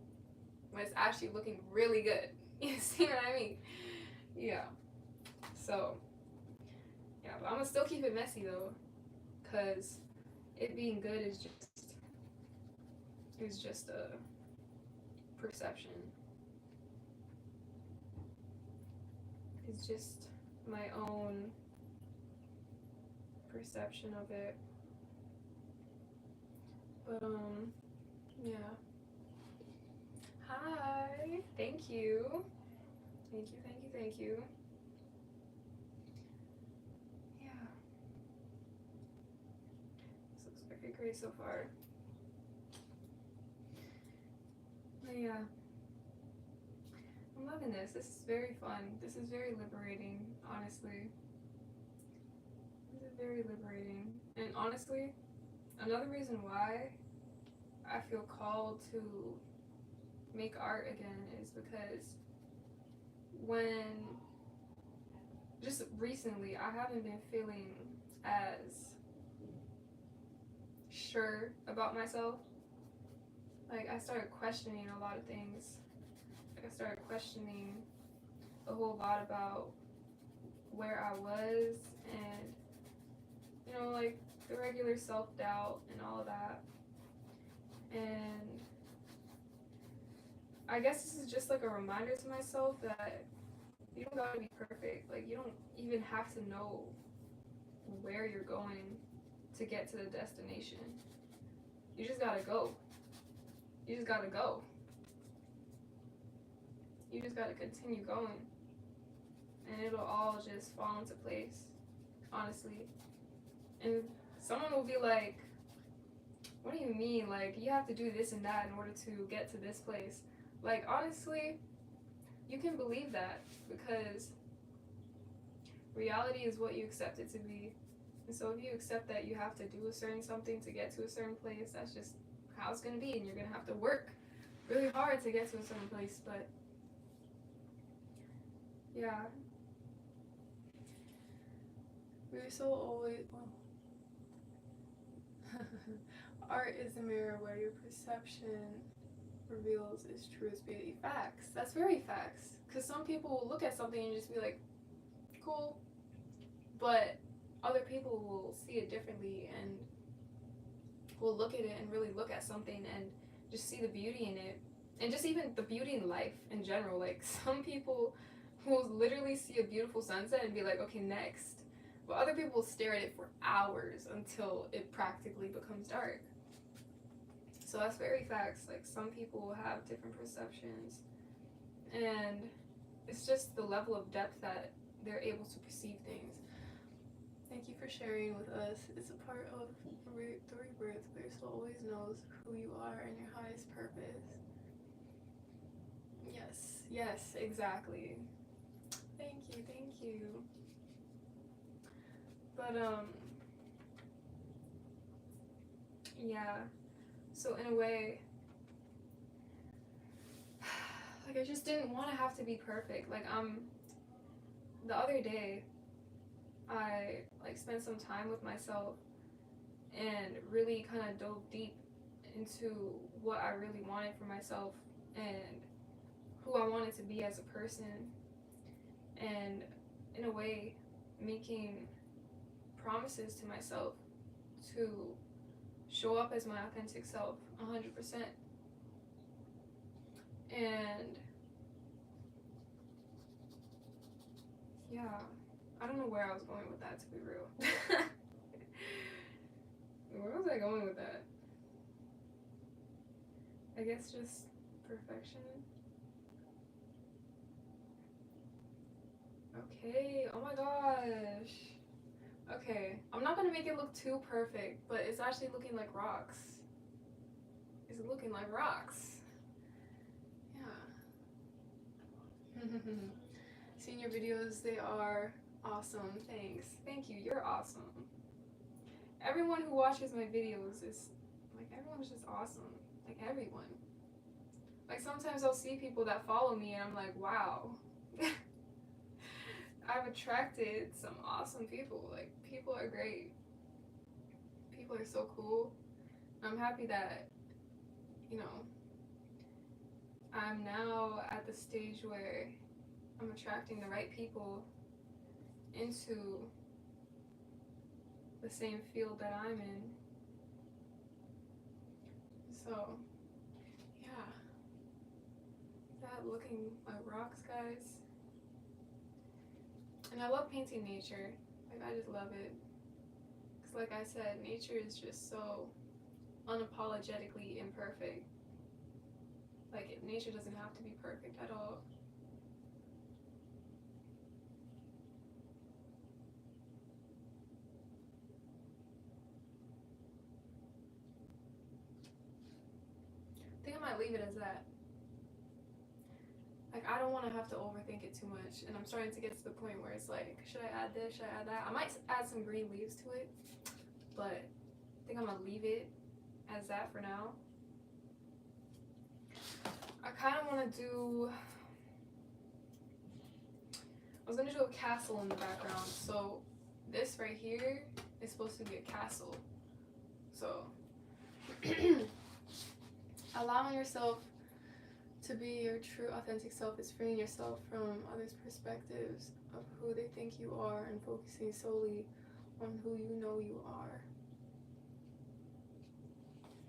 [SPEAKER 1] when it's actually looking really good. You see what I mean? Yeah. So, yeah, but I'm gonna still keep it messy though, cause it being good is just a perception. It's just my own perception of it. But yeah. Hi. Thank you. Thank you, thank you, thank you. Yeah. This looks very great so far. But yeah. I'm loving this. This is very fun. This is very liberating, honestly. This is very liberating. And honestly, another reason why I feel called to make art again is because when just recently I haven't been feeling as sure about myself. Like, I started questioning a lot of things. Like, I started questioning a whole lot about where I was and, you know, like, the regular self-doubt and all of that. And I guess this is just like a reminder to myself that you don't gotta be perfect. Like, you don't even have to know where you're going to get to the destination. You just gotta go. You just gotta go. You just gotta continue going. And it'll all just fall into place, honestly. And someone will be like, what do you mean? Like, you have to do this and that in order to get to this place. Like, honestly, you can believe that because reality is what you accept it to be. And so if you accept that you have to do a certain something to get to a certain place, that's just how it's gonna be, and you're gonna have to work really hard to get to a certain place. But yeah, we're so always art is a mirror where your perception reveals its truest beauty. Facts. That's very facts. Because some people will look at something and just be like, cool, but other people will see it differently and will look at it and really look at something and just see the beauty in it, and just even the beauty in life in general. Like, some people will literally see a beautiful sunset and be like, okay, next, but other people will stare at it for hours until it practically becomes dark. So that's very facts. Like, some people will have different perceptions, and it's just the level of depth that they're able to perceive things. Thank you for sharing with us. It's a part of the rebirth where your soul always knows who you are and your highest purpose. Yes, yes, exactly. Thank you. But, yeah. So in a way, like, I just didn't want to have to be perfect. Like, the other day, I, like, spent some time with myself and really kind of dove deep into what I really wanted for myself and who I wanted to be as a person, and in a way making promises to myself to show up as my authentic self 100%. And yeah, I don't know where I was going with that, to be real. Where was I going with that? I guess just perfection. Okay, oh my gosh. Okay, I'm not gonna make it look too perfect, but it's actually looking like rocks. It's looking like rocks. Yeah. Seeing your videos, they are awesome. Thanks. Thank you, you're awesome. Everyone who watches my videos is, like, everyone's just awesome. Like, everyone. Like, sometimes I'll see people that follow me and I'm like, wow. I've attracted some awesome people. Like, people are great. People are so cool. I'm happy that, you know, I'm now at the stage where I'm attracting the right people into the same field that I'm in. So, yeah. That looking like rocks, guys. And I love painting nature. Like, I just love it. Because, like I said, nature is just so unapologetically imperfect. Like, nature doesn't have to be perfect at all. I think I might leave it as that. Like, I don't want to have to overthink it too much, and I'm starting to get to the point where it's like, should I add this, should I add that? I might add some green leaves to it, but I think I'm gonna leave it as that for now. I kind of want to do, I was gonna do a castle in the background, so this right here is supposed to be a castle. So Allowing yourself to be your true authentic self is freeing yourself from others' perspectives of who they think you are and focusing solely on who you know you are.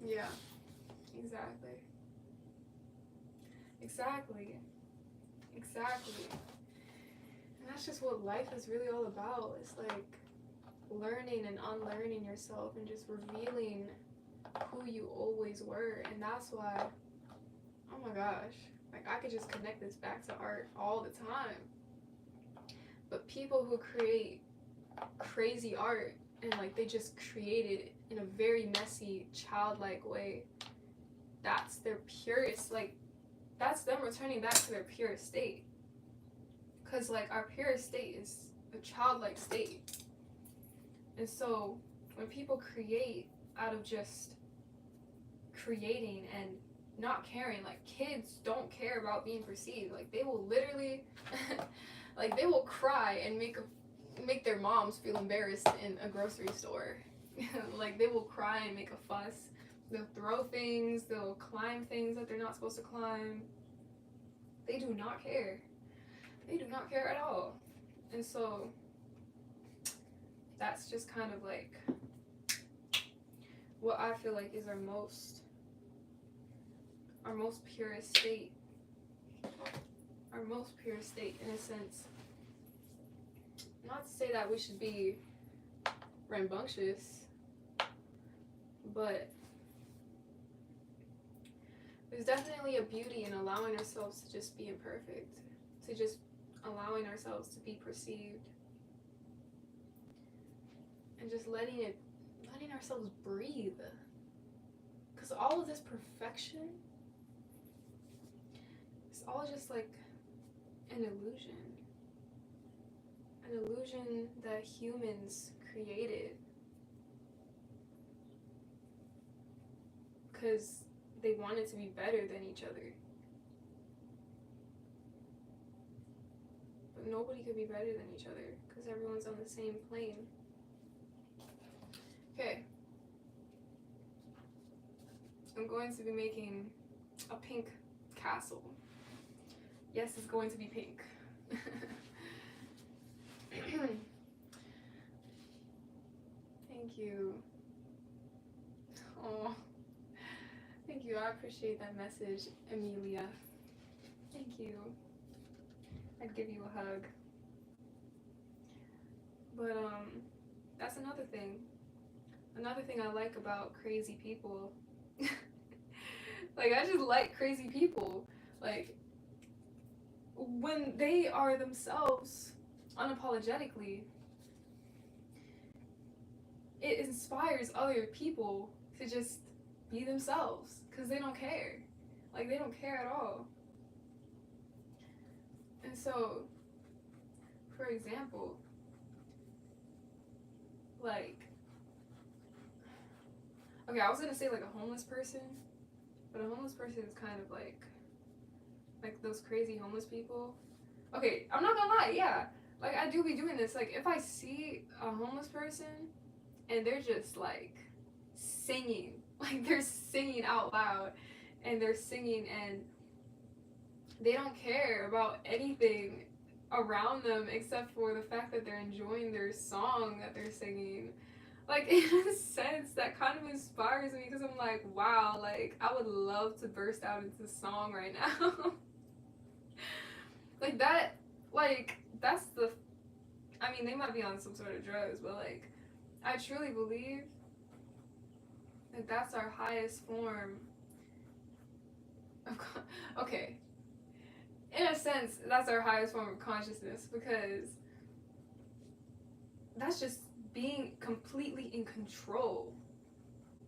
[SPEAKER 1] Yeah, exactly. Exactly. Exactly. And that's just what life is really all about. It's like learning and unlearning yourself and just revealing who you always were. And that's why, oh my gosh, like I could just connect this back to art all the time. But people who create crazy art and like they just create it in a very messy, childlike way, that's their purest, like that's them returning back to their purest state. Because like our purest state is a childlike state. And so when people create out of just creating and not caring, like kids don't care about being perceived. Like they will literally like they will cry and make their moms feel embarrassed in a grocery store. Like they will cry and make a fuss. They'll throw things, they'll climb things that they're not supposed to climb. They do not care. They do not care at all. And so that's just kind of like what I feel like is our most purest state. Our most purest state, in a sense. Not to say that we should be rambunctious, but there's definitely a beauty in allowing ourselves to just be imperfect, to just allowing ourselves to be perceived, and just letting ourselves breathe. Because all of this perfection, it's all just like an illusion that humans created because they wanted to be better than each other. But nobody could be better than each other because everyone's on the same plane. Okay. I'm going to be making a pink castle. Yes, it's going to be pink. Thank you. Oh, thank you. I appreciate that message, Amelia. Thank you. I'd give you a hug. But that's another thing. Another thing I like about crazy people. Like I just like crazy people. Like when they are themselves unapologetically, it inspires other people to just be themselves because they don't care. Like they don't care at all. And so, for example, like, okay, I was gonna say like a homeless person, but a homeless person is kind of like those crazy homeless people. Okay, I'm not gonna lie, yeah, like I do be doing this. Like if I see a homeless person and they're just like singing, like they're singing out loud, and they're singing and they don't care about anything around them except for the fact that they're enjoying their song that they're singing. Like in a sense that kind of inspires me because I'm like, wow, like I would love to burst out into song right now. Like that, like that's the, I mean they might be on some sort of drugs, but like I truly believe that that's our highest form of okay, in a sense that's our highest form of consciousness because that's just being completely in control,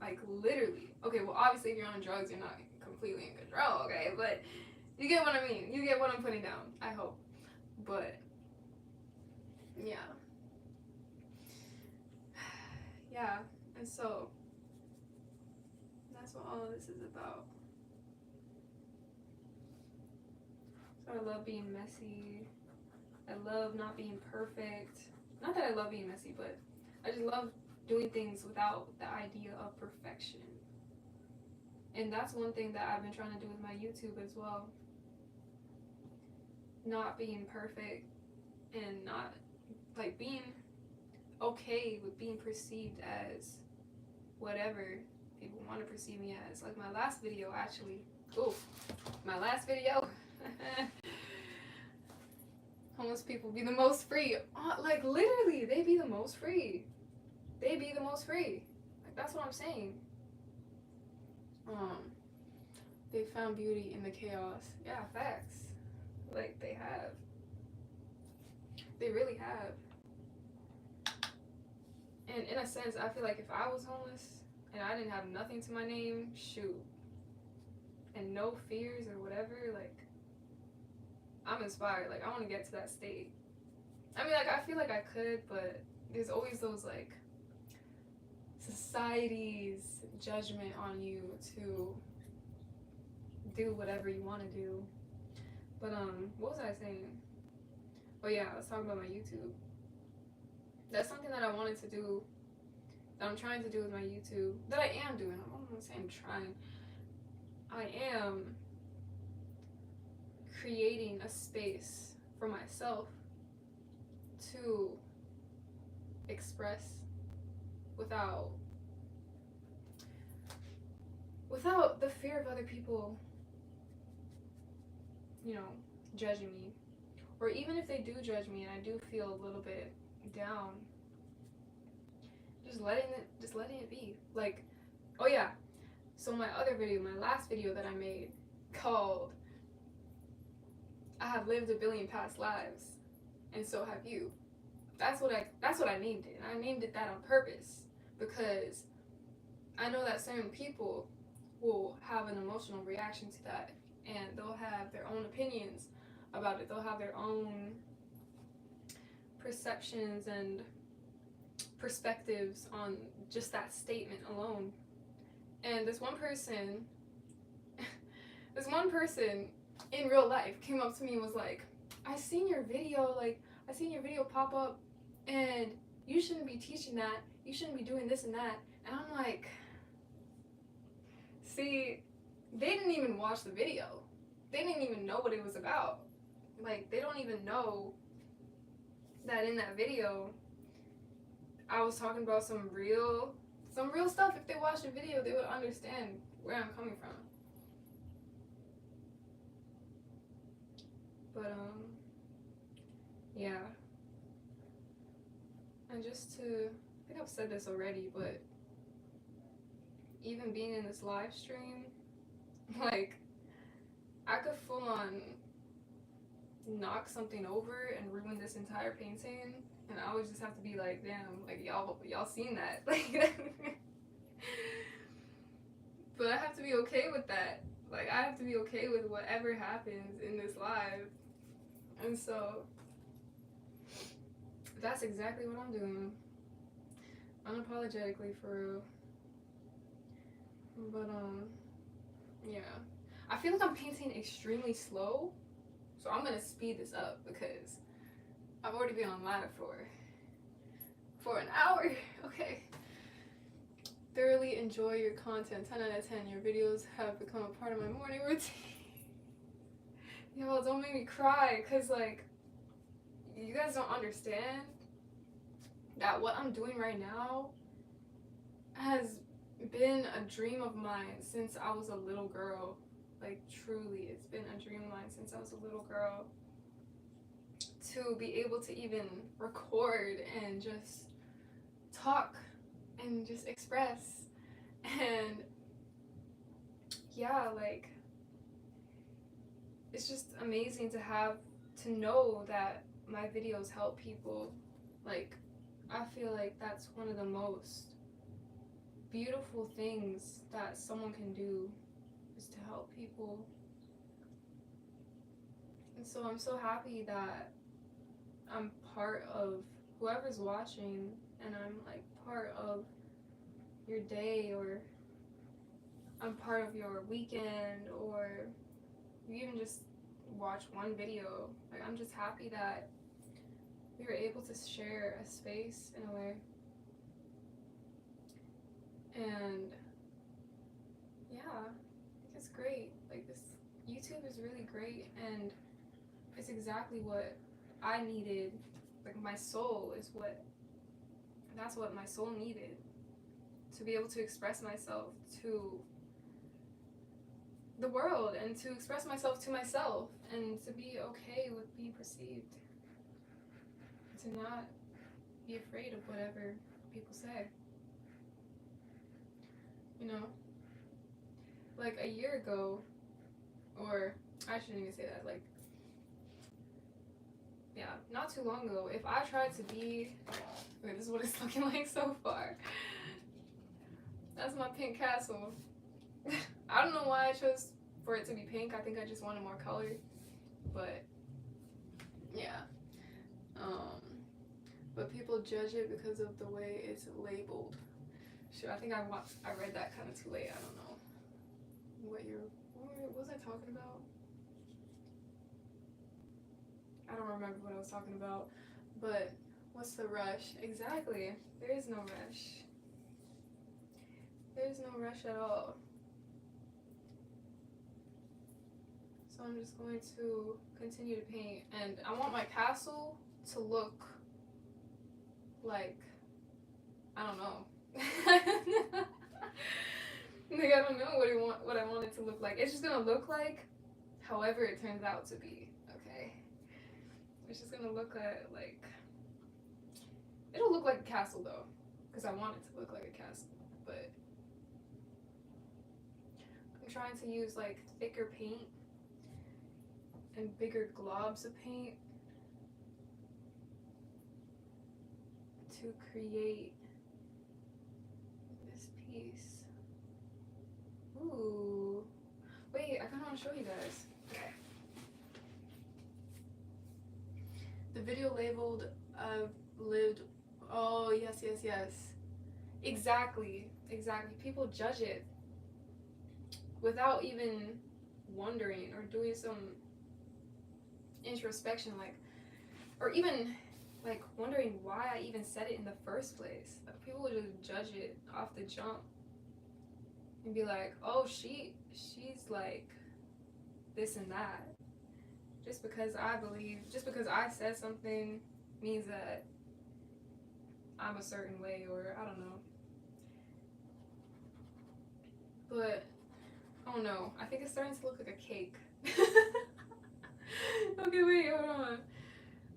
[SPEAKER 1] like literally. Okay, well obviously if you're on drugs you're not completely in control, okay, but you get what I mean, you get what I'm putting down, I hope. But yeah. Yeah, and so that's what all of this is about. So I love being messy. I love not being perfect. Not that I love being messy, but I just love doing things without the idea of perfection. And that's one thing that I've been trying to do with my YouTube as well. Not being perfect and not like being okay with being perceived as whatever people want to perceive me as. Like my last video, actually. Oh, my last video. Homeless people be the most free. Like literally, they be the most free. They be the most free. Like that's what I'm saying. They found beauty in the chaos. Yeah, facts. Like they have. They really have. And in a sense, I feel like if I was homeless and I didn't have nothing to my name, shoot, and no fears or whatever, like, I'm inspired. Like, I want to get to that state. I mean, like, I feel like I could, but there's always those, like, society's judgment on you to do whatever you want to do. But, what was I saying? Oh, yeah, I was talking about my YouTube. That's something that I wanted to do, that I'm trying to do with my YouTube, that I am doing. I'm not gonna say I'm trying. I am creating a space for myself to express without the fear of other people, you know, judging me. Or even if they do judge me and I do feel a little bit down, just letting it be. Like, oh yeah, so my other video, my last video that I made, called I have lived a billion past lives and so have you. That's what I named it. And I named it that on purpose because I know that certain people will have an emotional reaction to that and they'll have their own opinions about it. They'll have their own perceptions and perspectives on just that statement alone. And this one person in real life came up to me and was like, I seen your video pop up and you shouldn't be teaching that, you shouldn't be doing this and that. And I'm like, see, they didn't even watch the video. They didn't even know what it was about. Like, they don't even know that in that video I was talking about some real stuff. If they watched the video, they would understand where I'm coming from. But yeah. And just to, I think I've said this already, but even being in this live stream, like, I could full on knock something over and ruin this entire painting, and I would just have to be like, damn, like y'all seen that. Like, but I have to be okay with that. Like, I have to be okay with whatever happens in this live. And so that's exactly what I'm doing. Unapologetically, for real. But yeah. I feel like I'm painting extremely slow. So I'm gonna speed this up because I've already been on live for an hour. Okay. Thoroughly enjoy your content. 10 out of 10. Your videos have become a part of my morning routine. Y'all, don't make me cry, cause like, you guys don't understand that what I'm doing right now has been a dream of mine since I was a little girl. Like, truly, it's been a dream of mine since I was a little girl. To be able to even record and just talk and just express. And yeah, like, it's just amazing to know that my videos help people. Like, I feel like that's one of the most beautiful things that someone can do, is to help people. And so I'm so happy that I'm part of whoever's watching, and I'm like part of your day, or I'm part of your weekend, or you even just watch one video. Like, I'm just happy that we were able to share a space in a way. And yeah. it's great. Like, this YouTube is really great, and it's exactly what I needed. Like, my soul is what, that's what my soul needed, to be able to express myself to the world, and to express myself to myself, and to be okay with being perceived, to not be afraid of whatever people say. You know, like a year ago, or I shouldn't even say that, like, yeah, not too long ago, if I tried to be, wait, this is what it's looking like so far. That's my pink castle. I don't know why I chose for it to be pink. I think I just wanted more color, but yeah. But people judge it because of the way it's labeled. Sure, I think I read that kind of too late. I don't know what was I talking about? I don't remember what I was talking about, but what's the rush? Exactly. There is no rush. There is no rush at all. So I'm just going to continue to paint, and I want my castle to look like, I don't know. Like, I don't know what I want it to look like. It's just gonna look like however it turns out to be. Okay. It's just gonna look like it'll look like a castle though, because I want it to look like a castle. But I'm trying to use like thicker paint and bigger globs of paint to create this piece. Ooh. Wait, I kinda wanna show you guys. Okay. The video labeled lived, oh yes. Exactly. People judge it without even wondering or doing some introspection, like, or even like wondering why I even said it in the first place. Like, people would just judge it off the jump and be like, oh, she's like this and that. Just because I said something means that I'm a certain way, or I don't know. But oh no, I think it's starting to look like a cake. Okay, wait, hold on.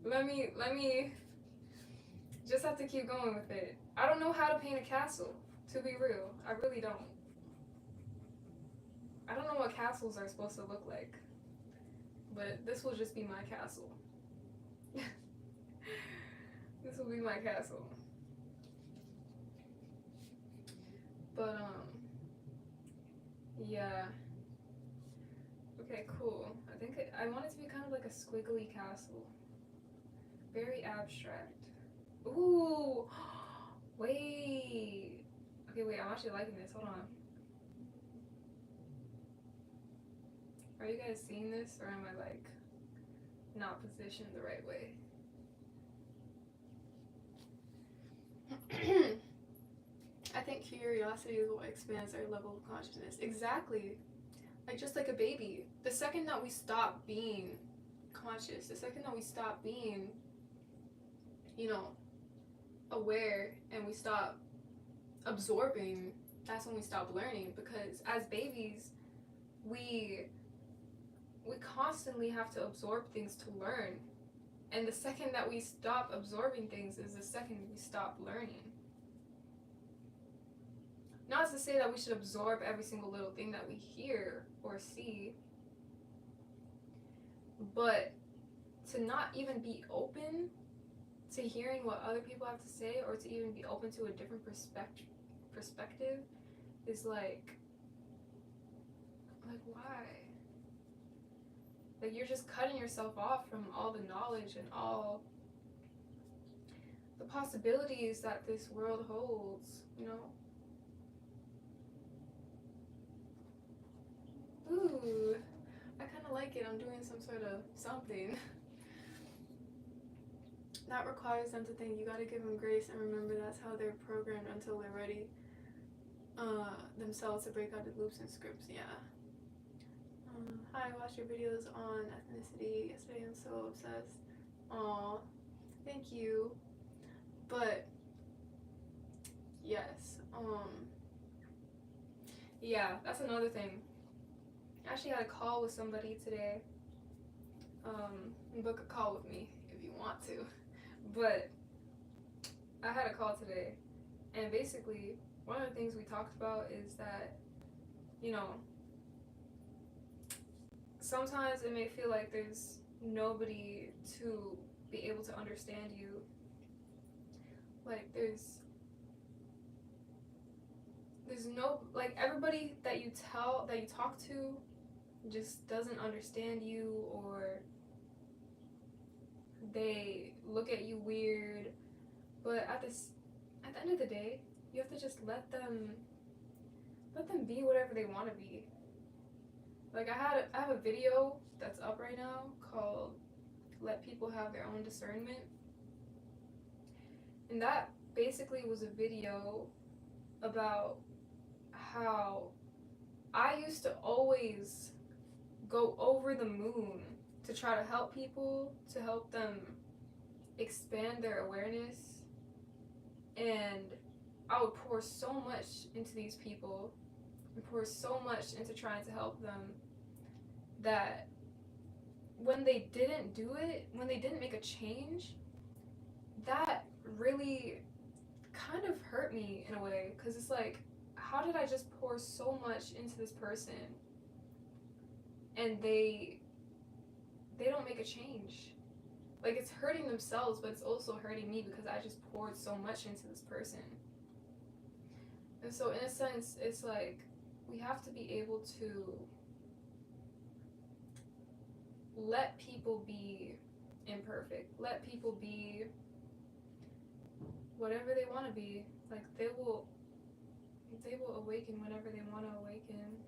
[SPEAKER 1] Let me just have to keep going with it. I don't know how to paint a castle, to be real. I really don't. I don't know what castles are supposed to look like. But this will just be my castle. This will be my castle. But yeah. Okay, cool. I think I want it to be kind of like a squiggly castle. Very abstract. Ooh! Wait! Okay, wait, I'm actually liking this. Hold on. Are you guys seeing this, or am I, like, not positioned the right way? I think curiosity is what expands our level of consciousness. Exactly. Like, just like a baby. The second that we stop being conscious, the second that we stop being, you know, aware, and we stop absorbing, that's when we stop learning. Because as babies, we constantly have to absorb things to learn. And the second that we stop absorbing things is the second we stop learning. Not to say that we should absorb every single little thing that we hear or see, but to not even be open to hearing what other people have to say, or to even be open to a different perspective is like why? Like, you're just cutting yourself off from all the knowledge and all the possibilities that this world holds, you know? Ooh, I kind of like it. I'm doing some sort of something. That requires them to think. You gotta give them grace and remember that's how they're programmed until they're ready themselves to break out the loops and scripts. Yeah. Hi, I watched your videos on ethnicity yesterday. I'm so obsessed. Aw, thank you. But yes, yeah, that's another thing. I actually had a call with somebody today. Book a call with me if you want to. But I had a call today, and basically, one of the things we talked about is that, you know, sometimes it may feel like there's nobody to be able to understand you. Like there's no, like, everybody that you talk to just doesn't understand you, or they look at you weird. But at the end of the day, you have to just let them be whatever they want to be. Like I have a video that's up right now called "Let People Have Their Own Discernment," and that basically was a video about how I used to always go over the moon to try to help people, to help them expand their awareness, and I would pour so much into these people and pour so much into trying to help them that when they didn't do it, when they didn't make a change, that really kind of hurt me in a way, because it's like, how did I just pour so much into this person and they don't make a change? Like, it's hurting themselves, but it's also hurting me because I just poured so much into this person. And so in a sense, it's like we have to be able to let people be imperfect, let people be whatever they want to be. Like they will awaken whenever they want to awaken.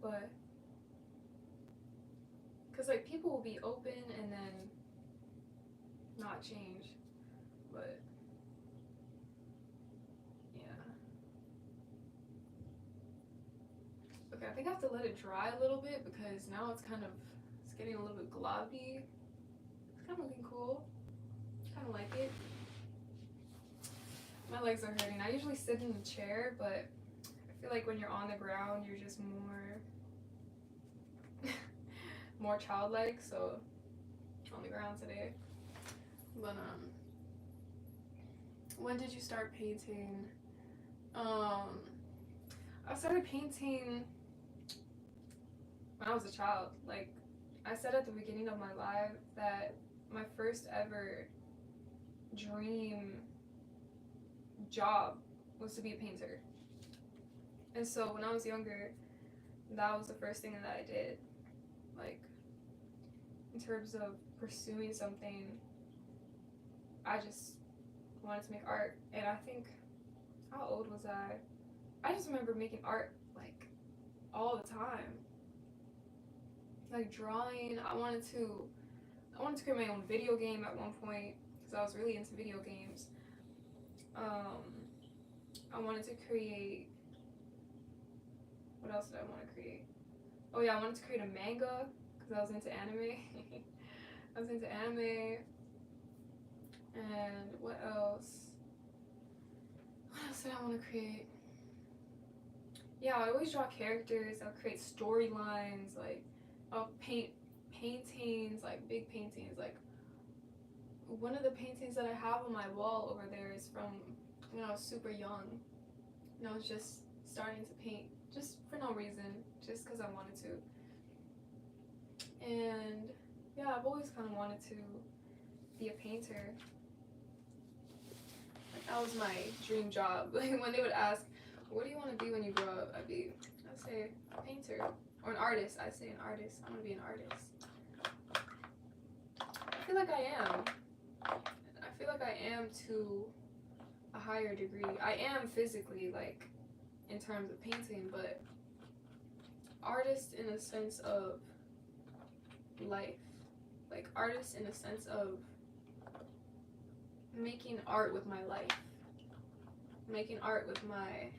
[SPEAKER 1] But because like people will be open and then not change. But yeah. Okay, I think I have to let it dry a little bit because now it's getting a little bit globby. It's kind of looking cool. Kind of like it. My legs are hurting. I usually sit in the chair, but I feel like when you're on the ground, you're just more childlike. So on the ground today. But when did you start painting? I started painting when I was a child. Like I said at the beginning of my live that my first ever dream job was to be a painter. And so when I was younger, that was the first thing that I did. Like in terms of pursuing something, I just wanted to make art. And I think, how old was I? I just remember making art like all the time. Like drawing. I wanted to create my own video game at one point because I was really into video games. I wanted to create. What else did I want to create? Oh yeah, I wanted to create a manga because I was into anime. I was into anime. And what else? What else did I want to create? Yeah, I always draw characters. I'll create storylines. Like I'll paint paintings, like big paintings. Like one of the paintings that I have on my wall over there is from when I was super young. And I was just starting to paint just for no reason, just because I wanted to. And yeah, I've always kind of wanted to be a painter. Like that was my dream job. Like when they would ask, what do you want to be when you grow up? I'd say a painter. Or an artist. I'd say an artist. I want to be an artist. I feel like I am. I feel like I am to a higher degree. I am physically, like, in terms of painting, but artist in a sense of life. Like, artist in a sense of making art with my life. Making art with my...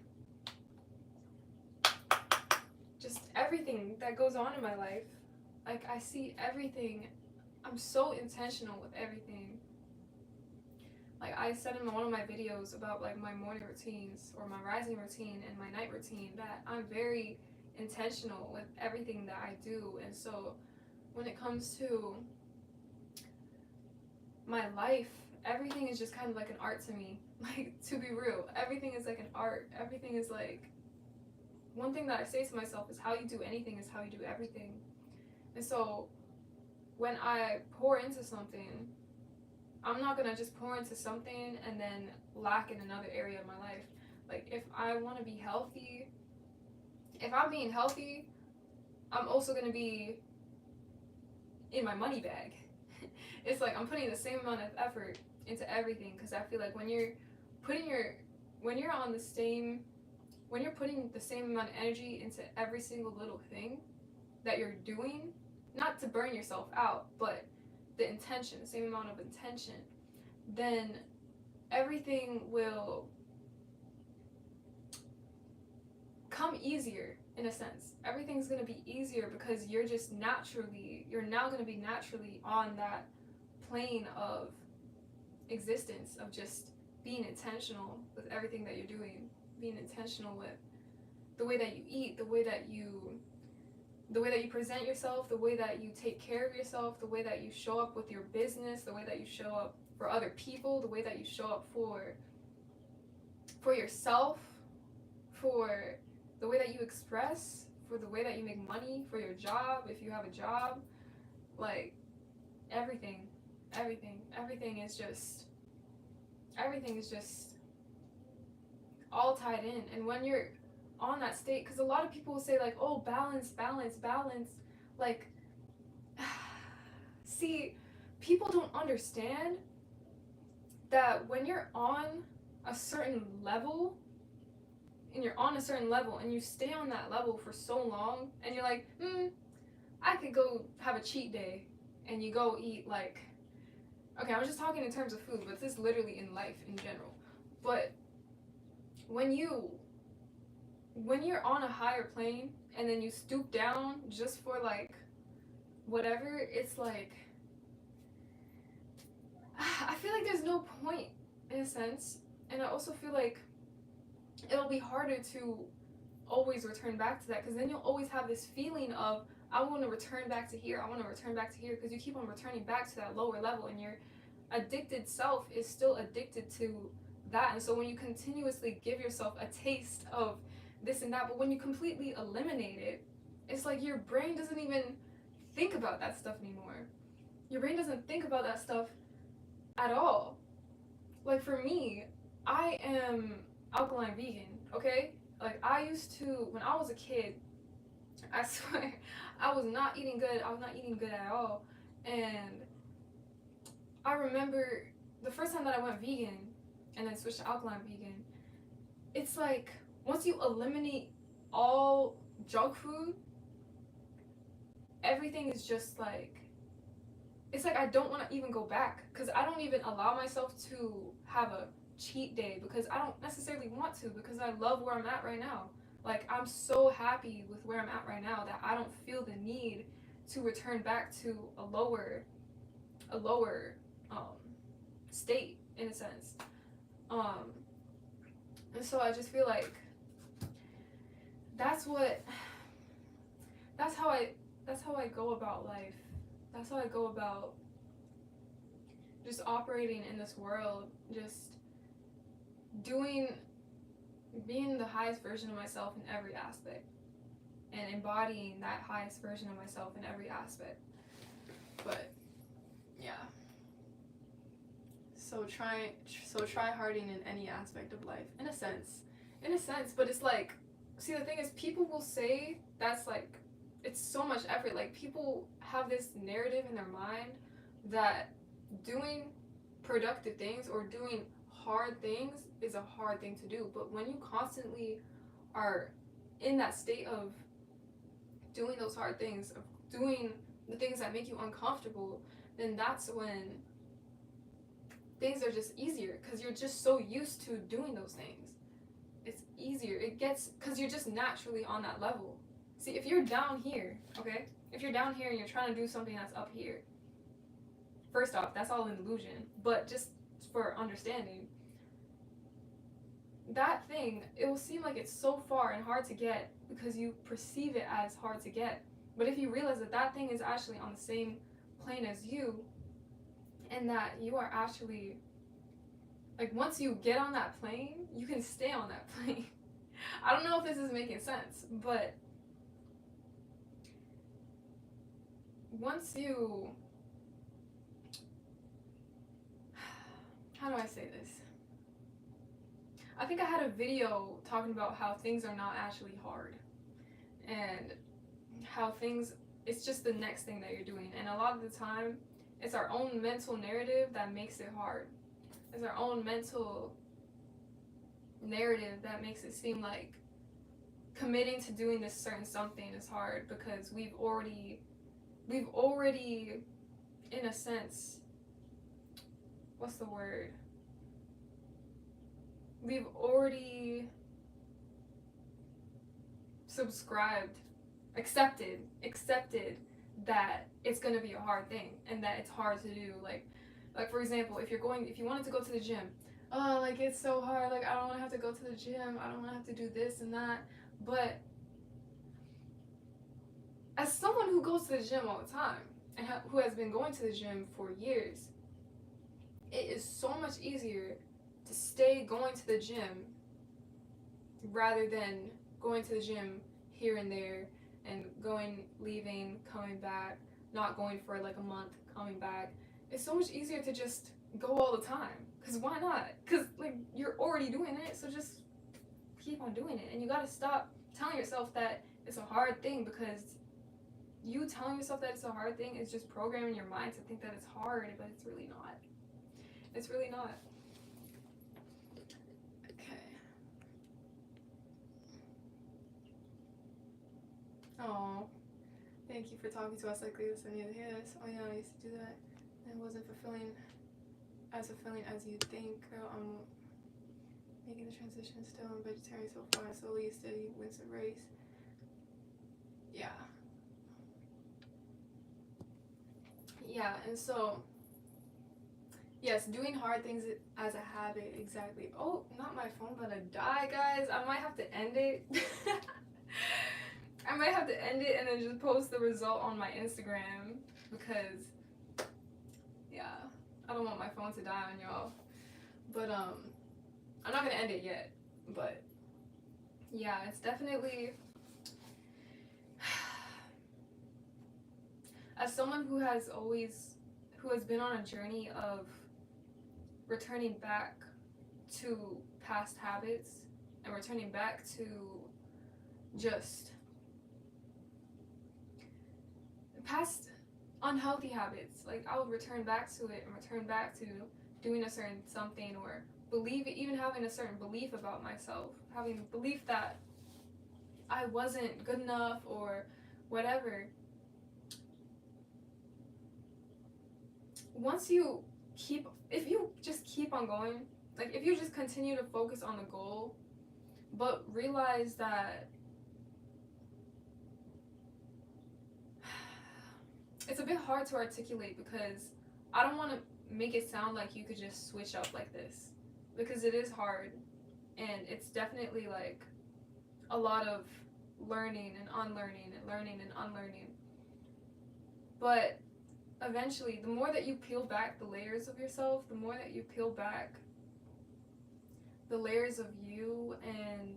[SPEAKER 1] just everything that goes on in my life. Like, I see everything. I'm so intentional with everything. Like, I said in one of my videos about, like, my morning routines or my rising routine and my night routine that I'm very intentional with everything that I do. And so when it comes to my life, everything is just kind of like an art to me. Like, to be real, everything is like an art. Everything is like, one thing that I say to myself is how you do anything is how you do everything. And so when I pour into something, I'm not gonna just pour into something and then lack in another area of my life. Like, if I want to be healthy, if I'm being healthy, I'm also gonna be in my money bag. It's like I'm putting the same amount of effort into everything, because I feel like when you're putting the same amount of energy into every single little thing that you're doing, not to burn yourself out, but the intention, the same amount of intention, then everything will come easier in a sense. Everything's going to be easier because you're now going to be naturally on that plane of existence of just being intentional with everything that you're doing, being intentional with the way that you eat, the way that you present yourself, the way that you take care of yourself, the way that you show up with your business, the way that you show up for other people, the way that you show up for yourself, for the way that you express, for the way that you make money, for your job, if you have a job. Like, everything is just all tied in. And when you're on that state, because a lot of people will say, like, oh, balance, like, see, people don't understand that when you're on a certain level, and you stay on that level for so long, and you're like, I could go have a cheat day, and you go eat, like, okay, I'm just talking in terms of food, but this is literally in life in general. But when you're on a higher plane and then you stoop down just for, like, whatever, it's like, I feel like there's no point in a sense. And I also feel like it'll be harder to always return back to that, because then you'll always have this feeling of, I want to return back to here, because you keep on returning back to that lower level, and your addicted self is still addicted to that. And so when you continuously give yourself a taste of this and that, but when you completely eliminate it, it's like your brain doesn't even think about that stuff anymore. Your brain doesn't think about that stuff at all. Like, for me, I am alkaline vegan, okay? Like, I used to, when I was a kid, I swear, I was not eating good at all. And I remember the first time that I went vegan and then switched to alkaline vegan, it's like, once you eliminate all junk food, everything is just like, it's like I don't want to even go back, because I don't even allow myself to have a cheat day, because I don't necessarily want to, because I love where I'm at right now. Like, I'm so happy with where I'm at right now that I don't feel the need to return back to a lower state, in a sense. And so I just feel like that's how I go about life. That's how I go about just operating in this world, just being the highest version of myself in every aspect, and embodying that highest version of myself in every aspect. But yeah, so try harding in any aspect of life, in a sense, but it's like, see, the thing is, people will say that's like, it's so much effort. Like, people have this narrative in their mind that doing productive things or doing hard things is a hard thing to do. But when you constantly are in that state of doing those hard things, of doing the things that make you uncomfortable, then that's when things are just easier, because you're just so used to doing those things. It's easier. It gets, because you're just naturally on that level. See, if you're down here, okay? If you're down here and you're trying to do something that's up here, first off, that's all an illusion. But just for understanding, that thing, it will seem like it's so far and hard to get because you perceive it as hard to get. But if you realize that that thing is actually on the same plane as you, and that you are actually, like, once you get on that plane, you can stay on that plane. I don't know if this is making sense, but once you, how do I say this? I think I had a video talking about how things are not actually hard, and how things, it's just the next thing that you're doing. And a lot of the time, it's our own mental narrative that makes it hard. It's our own mental narrative that makes it seem like committing to doing this certain something is hard, because we've already, in a sense, what's the word? We've already subscribed, accepted that it's gonna be a hard thing and that it's hard to do. Like for example, if you wanted to go to the gym, oh, like, it's so hard, like, I don't want to have to go to the gym, I don't want to have to do this and that. But as someone who goes to the gym all the time and who has been going to the gym for years, it is so much easier to stay going to the gym rather than going to the gym here and there and going, leaving, coming back, not going for like a month, coming back. It's so much easier to just go all the time. Because why not? Because, like, you're already doing it, so just keep on doing it. And you gotta stop telling yourself that it's a hard thing, because you telling yourself that it's a hard thing is just programming your mind to think that it's hard, but it's really not. It's really not. Okay. Oh, thank you for talking to us like this. I need to hear this. Oh yeah, I used to do that. And it wasn't fulfilling as you'd think. Girl, I'm making the transition still. I'm vegetarian so far. Slowly, steady wins the race. Yeah. Yeah, and so, yes, doing hard things as a habit, exactly. Oh, not my phone gonna die, guys. I might have to end it. I might have to end it and then just post the result on my Instagram, because, yeah, I don't want my phone to die on y'all. But, I'm not gonna end it yet, but, yeah, it's definitely, as someone who has been on a journey of returning back to past habits and returning back to just past unhealthy habits, like, I would return back to it and return back to doing a certain something, or even having a certain belief about myself, having the belief that I wasn't good enough or whatever. If you just keep on going, like, if you just continue to focus on the goal, but realize that it's a bit hard to articulate, because I don't want to make it sound like you could just switch up like this, because it is hard, and it's definitely like a lot of learning and unlearning and learning and unlearning. But eventually, the more that you peel back the layers of yourself, the more that you peel back the layers of you and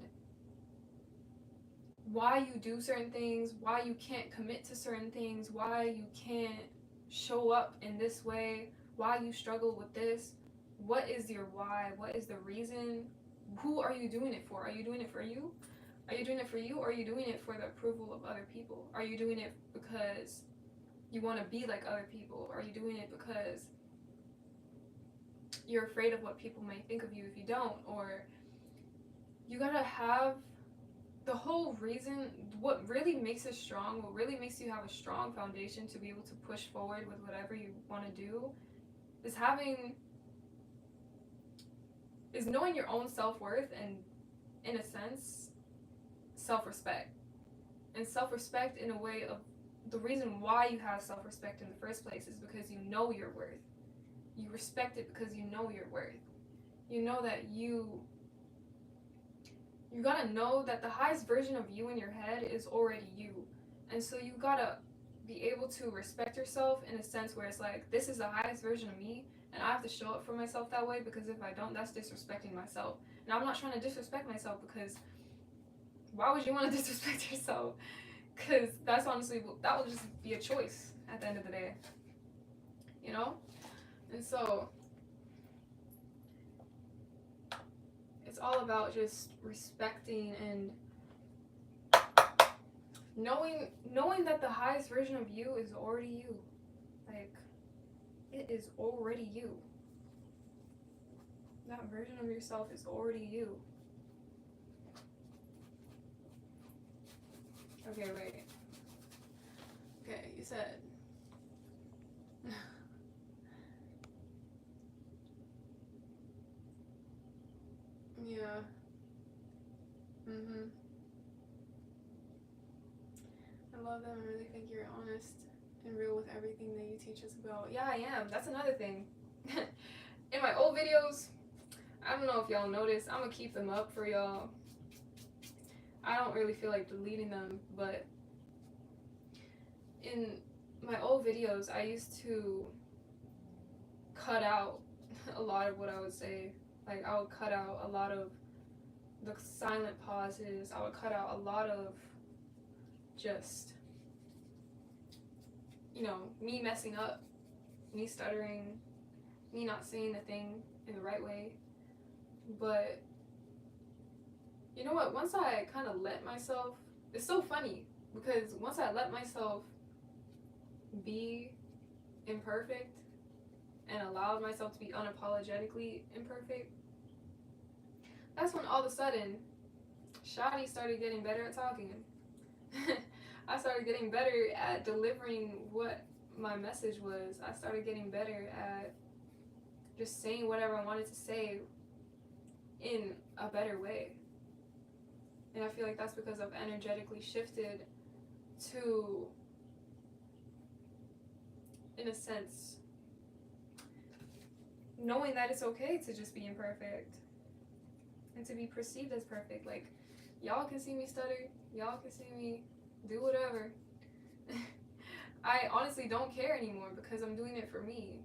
[SPEAKER 1] why you do certain things, why you can't commit to certain things, why you can't show up in this way, why you struggle with this, what is your why, what is the reason, who are you doing it for? Are you doing it for you? Are you doing it for you, or are you doing it for the approval of other people? Are you doing it because you want to be like other people? Are you doing it because you're afraid of what people may think of you if you don't? Or you gotta have the whole reason, what really makes us strong, what really makes you have a strong foundation to be able to push forward with whatever you want to do, is knowing your own self-worth and, in a sense, self-respect. And self-respect in a way of the reason why you have self-respect in the first place is because you know your worth. You respect it because you know your worth. You know that you gotta know that the highest version of you in your head is already you. And so you gotta be able to respect yourself in a sense where it's like, this is the highest version of me, and I have to show up for myself that way, because if I don't, that's disrespecting myself. And I'm not trying to disrespect myself, because why would you want to disrespect yourself? Because that's honestly, that will just be a choice at the end of the day, you know? And so it's all about just respecting and knowing that the highest version of you is already you. Like, it is already you. That version of yourself is already you. Okay, wait. Okay, you said yeah. I love that. I really think you're honest and real with everything that you teach us about. Yeah, I am. That's another thing. In my old videos, I don't know if y'all noticed, I'm gonna keep them up for y'all. I don't really feel like deleting them, but in my old videos, I used to cut out a lot of what I would say. Like, I would cut out a lot of the silent pauses. I would cut out a lot of just, you know, me messing up, me stuttering, me not saying the thing in the right way. But you know what? Once I kind of let myself, it's so funny because once I let myself be imperfect and allowed myself to be unapologetically imperfect, that's when all of a sudden Shadi started getting better at talking. I started getting better at delivering what my message was. I started getting better at just saying whatever I wanted to say in a better way. And I feel like that's because I've energetically shifted to, in a sense, knowing that it's okay to just be imperfect and to be perceived as perfect. Like, y'all can see me stutter, y'all can see me do whatever. I honestly don't care anymore because I'm doing it for me.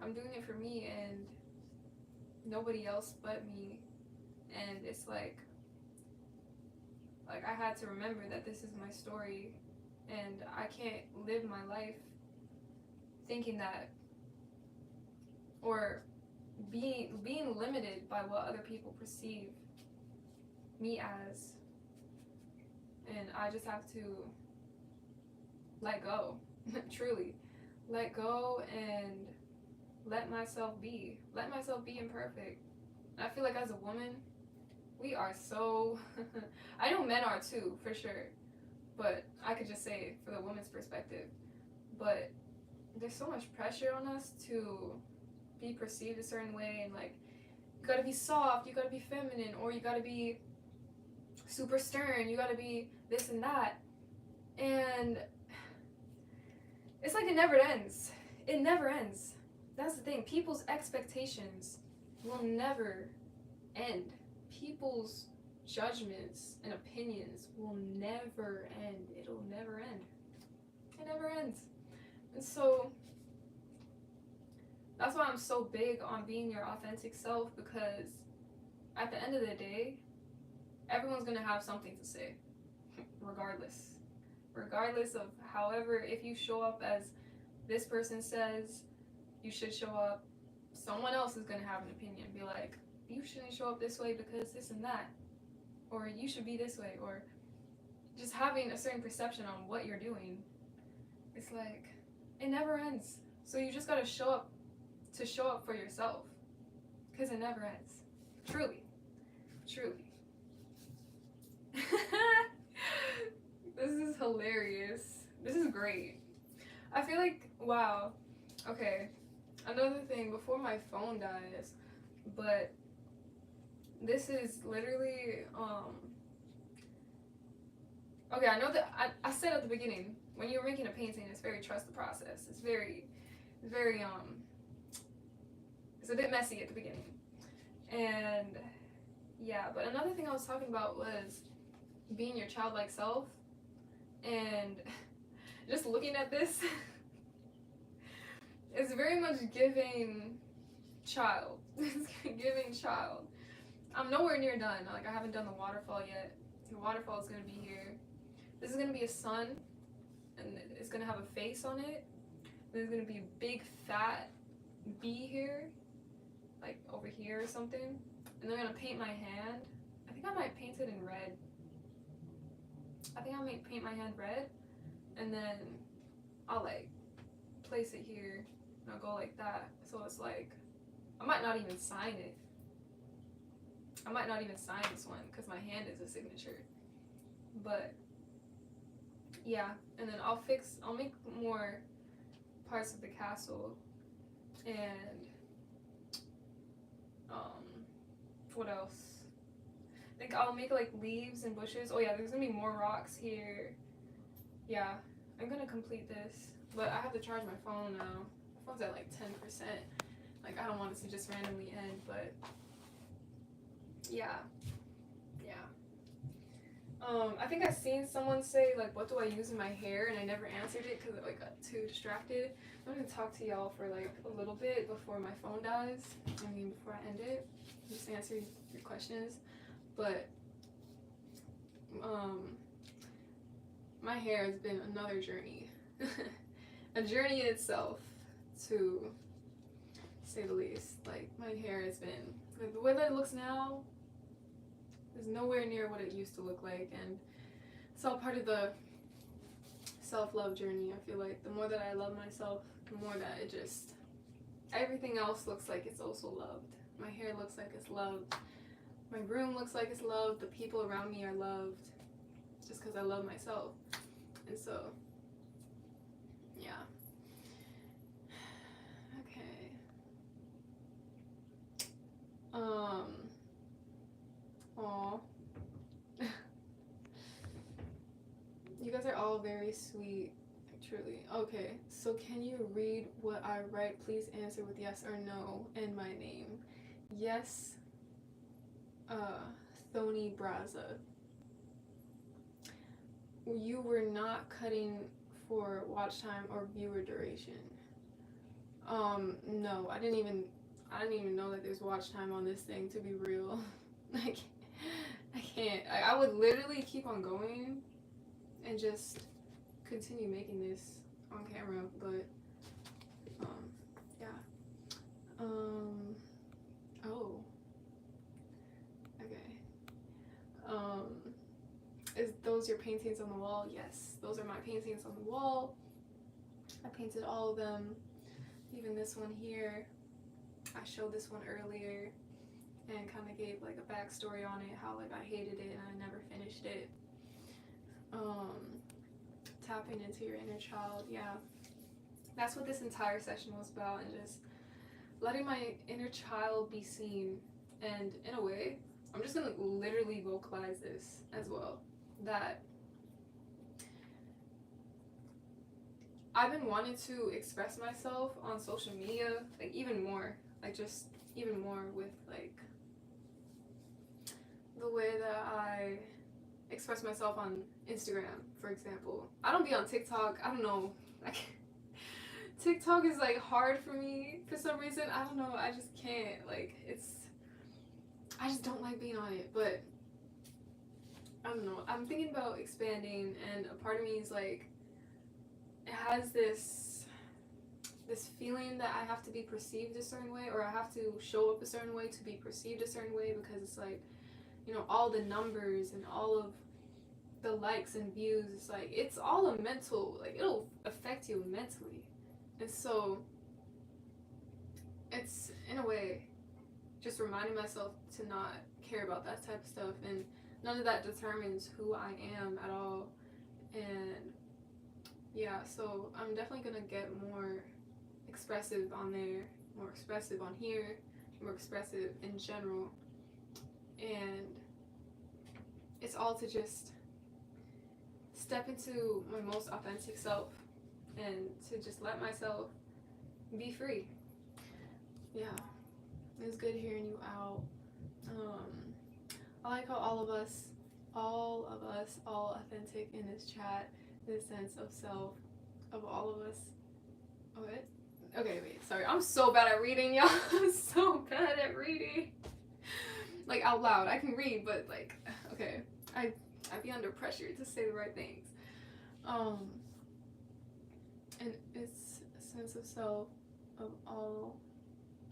[SPEAKER 1] I'm doing it for me and nobody else but me. And it's like I had to remember that this is my story and I can't live my life thinking that, or being limited by what other people perceive me as. And I just have to let go. Truly let go and let myself be imperfect. And I feel like as a woman, we are so I know men are too, for sure, but I could just say for the woman's perspective, but there's so much pressure on us to be perceived a certain way, and like, you gotta be soft, you gotta be feminine, or you gotta be super stern, you gotta be this and that. And it's like it never ends. It never ends. That's the thing. People's expectations will never end. People's judgments and opinions will never end. It'll never end. It never ends. And so that's why I'm so big on being your authentic self, because at the end of the day, everyone's gonna have something to say, regardless of however, if you show up as this person says you should show up, someone else is gonna have an opinion, be like, you shouldn't show up this way because this and that, or you should be this way, or just having a certain perception on what you're doing. It's like, it never ends. So you just gotta show up for yourself, because it never ends. Truly. This is hilarious. This is great. I feel like, wow. Okay, another thing before my phone dies, but this is literally Okay, I know that I said at the beginning, when you're making a painting, it's very trust the process. It's very, very, it's a bit messy at the beginning. And yeah, but another thing I was talking about was being your childlike self. And just looking at this, it's very much giving child. It's giving child. I'm nowhere near done. Like, I haven't done the waterfall yet. The waterfall is going to be here. This is going to be a sun, and it's going to have a face on it. There's going to be a big fat bee here, like over here or something. And they're going to paint my hand. I think I might paint it in red. I think I might paint my hand red, and then I'll like place it here, and I'll go like that. So it's like, I might not even sign it. I might not even sign this one because my hand is a signature. But yeah, and then I'll make more parts of the castle, and what else? I think I'll make like leaves and bushes. Oh yeah, there's gonna be more rocks here. Yeah, I'm gonna complete this, but I have to charge my phone now. My phone's at like 10%. Like, I don't want it to just randomly end, but yeah. I think I seen someone say like, what do I use in my hair, and I never answered it because I like got too distracted. I'm gonna talk to y'all for like a little bit before my phone dies. I mean, before I end it, just answer your questions. But my hair has been another journey, a journey in itself, to say the least. Like, my hair has been, like, the way that it looks now is nowhere near what it used to look like, and it's all part of the self-love journey. I feel like the more that I love myself, the more that it just, everything else looks like it's also loved. My hair looks like it's loved. My room looks like it's loved. The people around me are loved, just because I love myself. And so, yeah. Okay. Aw. You guys are all very sweet, truly. Okay, so can you read what I write? Please answer with yes or no and my name. Yes, Thony Braza. You were not cutting for watch time or viewer duration. No, I didn't even know that there's watch time on this thing, to be real. Like, I can't. I would literally keep on going and just continue making this on camera, but yeah. Oh, okay. Is those your paintings on the wall? Yes, those are my paintings on the wall. I painted all of them, even this one here. I showed this one earlier and kind of gave like a backstory on it, how like I hated it and I never finished it. Tapping into your inner child, yeah. That's what this entire session was about, and just letting my inner child be seen. And in a way, I'm just gonna literally vocalize this as well, that I've been wanting to express myself on social media, like even more, like just even more with like the way that I express myself on Instagram, for example. I don't be on TikTok. I don't know. Like, TikTok is like hard for me for some reason. I don't know. I just can't. Like, I just don't like being on it. But I don't know. I'm thinking about expanding, and a part of me is like, it has this feeling that I have to be perceived a certain way, or I have to show up a certain way to be perceived a certain way, because it's like, you know, all the numbers and all of the likes and views, it's like, it's all a mental, like, it'll affect you mentally. And so it's, in a way, just reminding myself to not care about that type of stuff, and none of that determines who I am at all. And yeah, so I'm definitely gonna get more expressive on there, more expressive on here, more expressive in general. And it's all to just step into my most authentic self and to just let myself be free. Yeah, it was good hearing you out. I like how all authentic in this chat, this sense of self, of all of us. What? Okay, wait, sorry. I'm so bad at reading, y'all. I'm so bad at reading. Like, out loud. I can read, but, like, okay. I'd be under pressure to say the right things. And it's a sense of self of all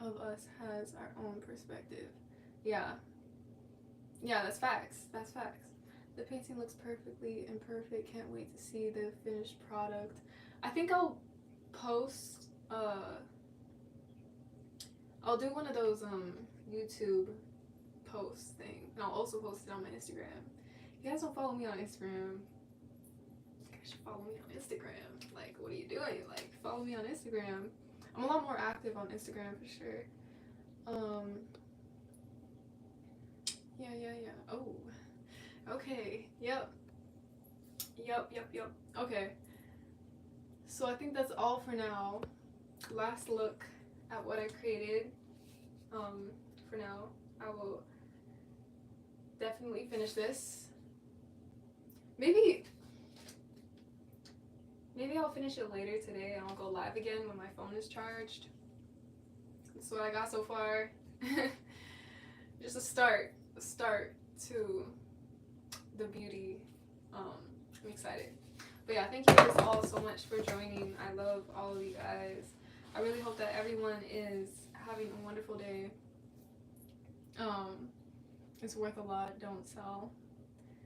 [SPEAKER 1] of us has our own perspective. Yeah. Yeah, that's facts. That's facts. The painting looks perfectly imperfect. Can't wait to see the finished product. I think I'll post, I'll do one of those, YouTube post thing. And I'll also post it on my Instagram. If you guys don't follow me on Instagram, you guys should follow me on Instagram. Like, what are you doing? Like, follow me on Instagram. I'm a lot more active on Instagram for sure. Yeah. Oh, okay. Yep. Okay. So I think that's all for now. Last look at what I created. For now, I will definitely finish this. Maybe I'll finish it later today and I'll go live again when my phone is charged. That's what I got so far. Just a start to the beauty. I'm excited. But yeah, thank you guys all so much for joining. I love all of you guys. I really hope that everyone is having a wonderful day. It's worth a lot. Don't sell.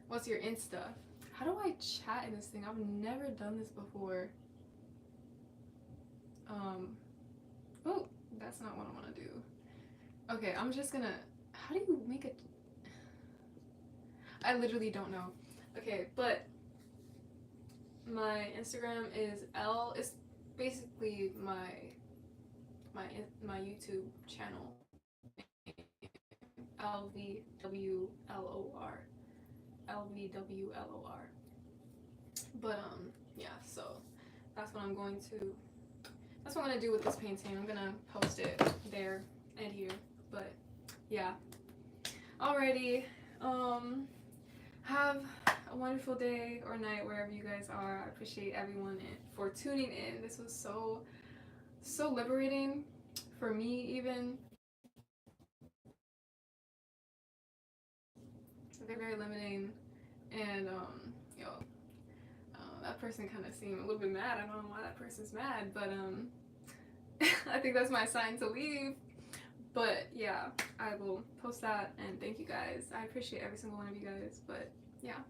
[SPEAKER 1] What's your Insta? How do I chat in this thing? I've never done this before. Oh, that's not what I want to do. Okay, I'm just gonna, how do you make it? I literally don't know. Okay, but my Instagram is it's basically my YouTube channel. LVWLOR. But yeah, so that's what I'm going to do with this painting. I'm gonna post it there and here. But yeah. Alrighty. Have a wonderful day or night wherever you guys are. I appreciate everyone for tuning in. This was so liberating for me even. Very limiting, and that person kind of seemed a little bit mad. I don't know why that person's mad, but I think that's my sign to leave. But yeah, I will post that, and thank you guys. I appreciate every single one of you guys. But yeah.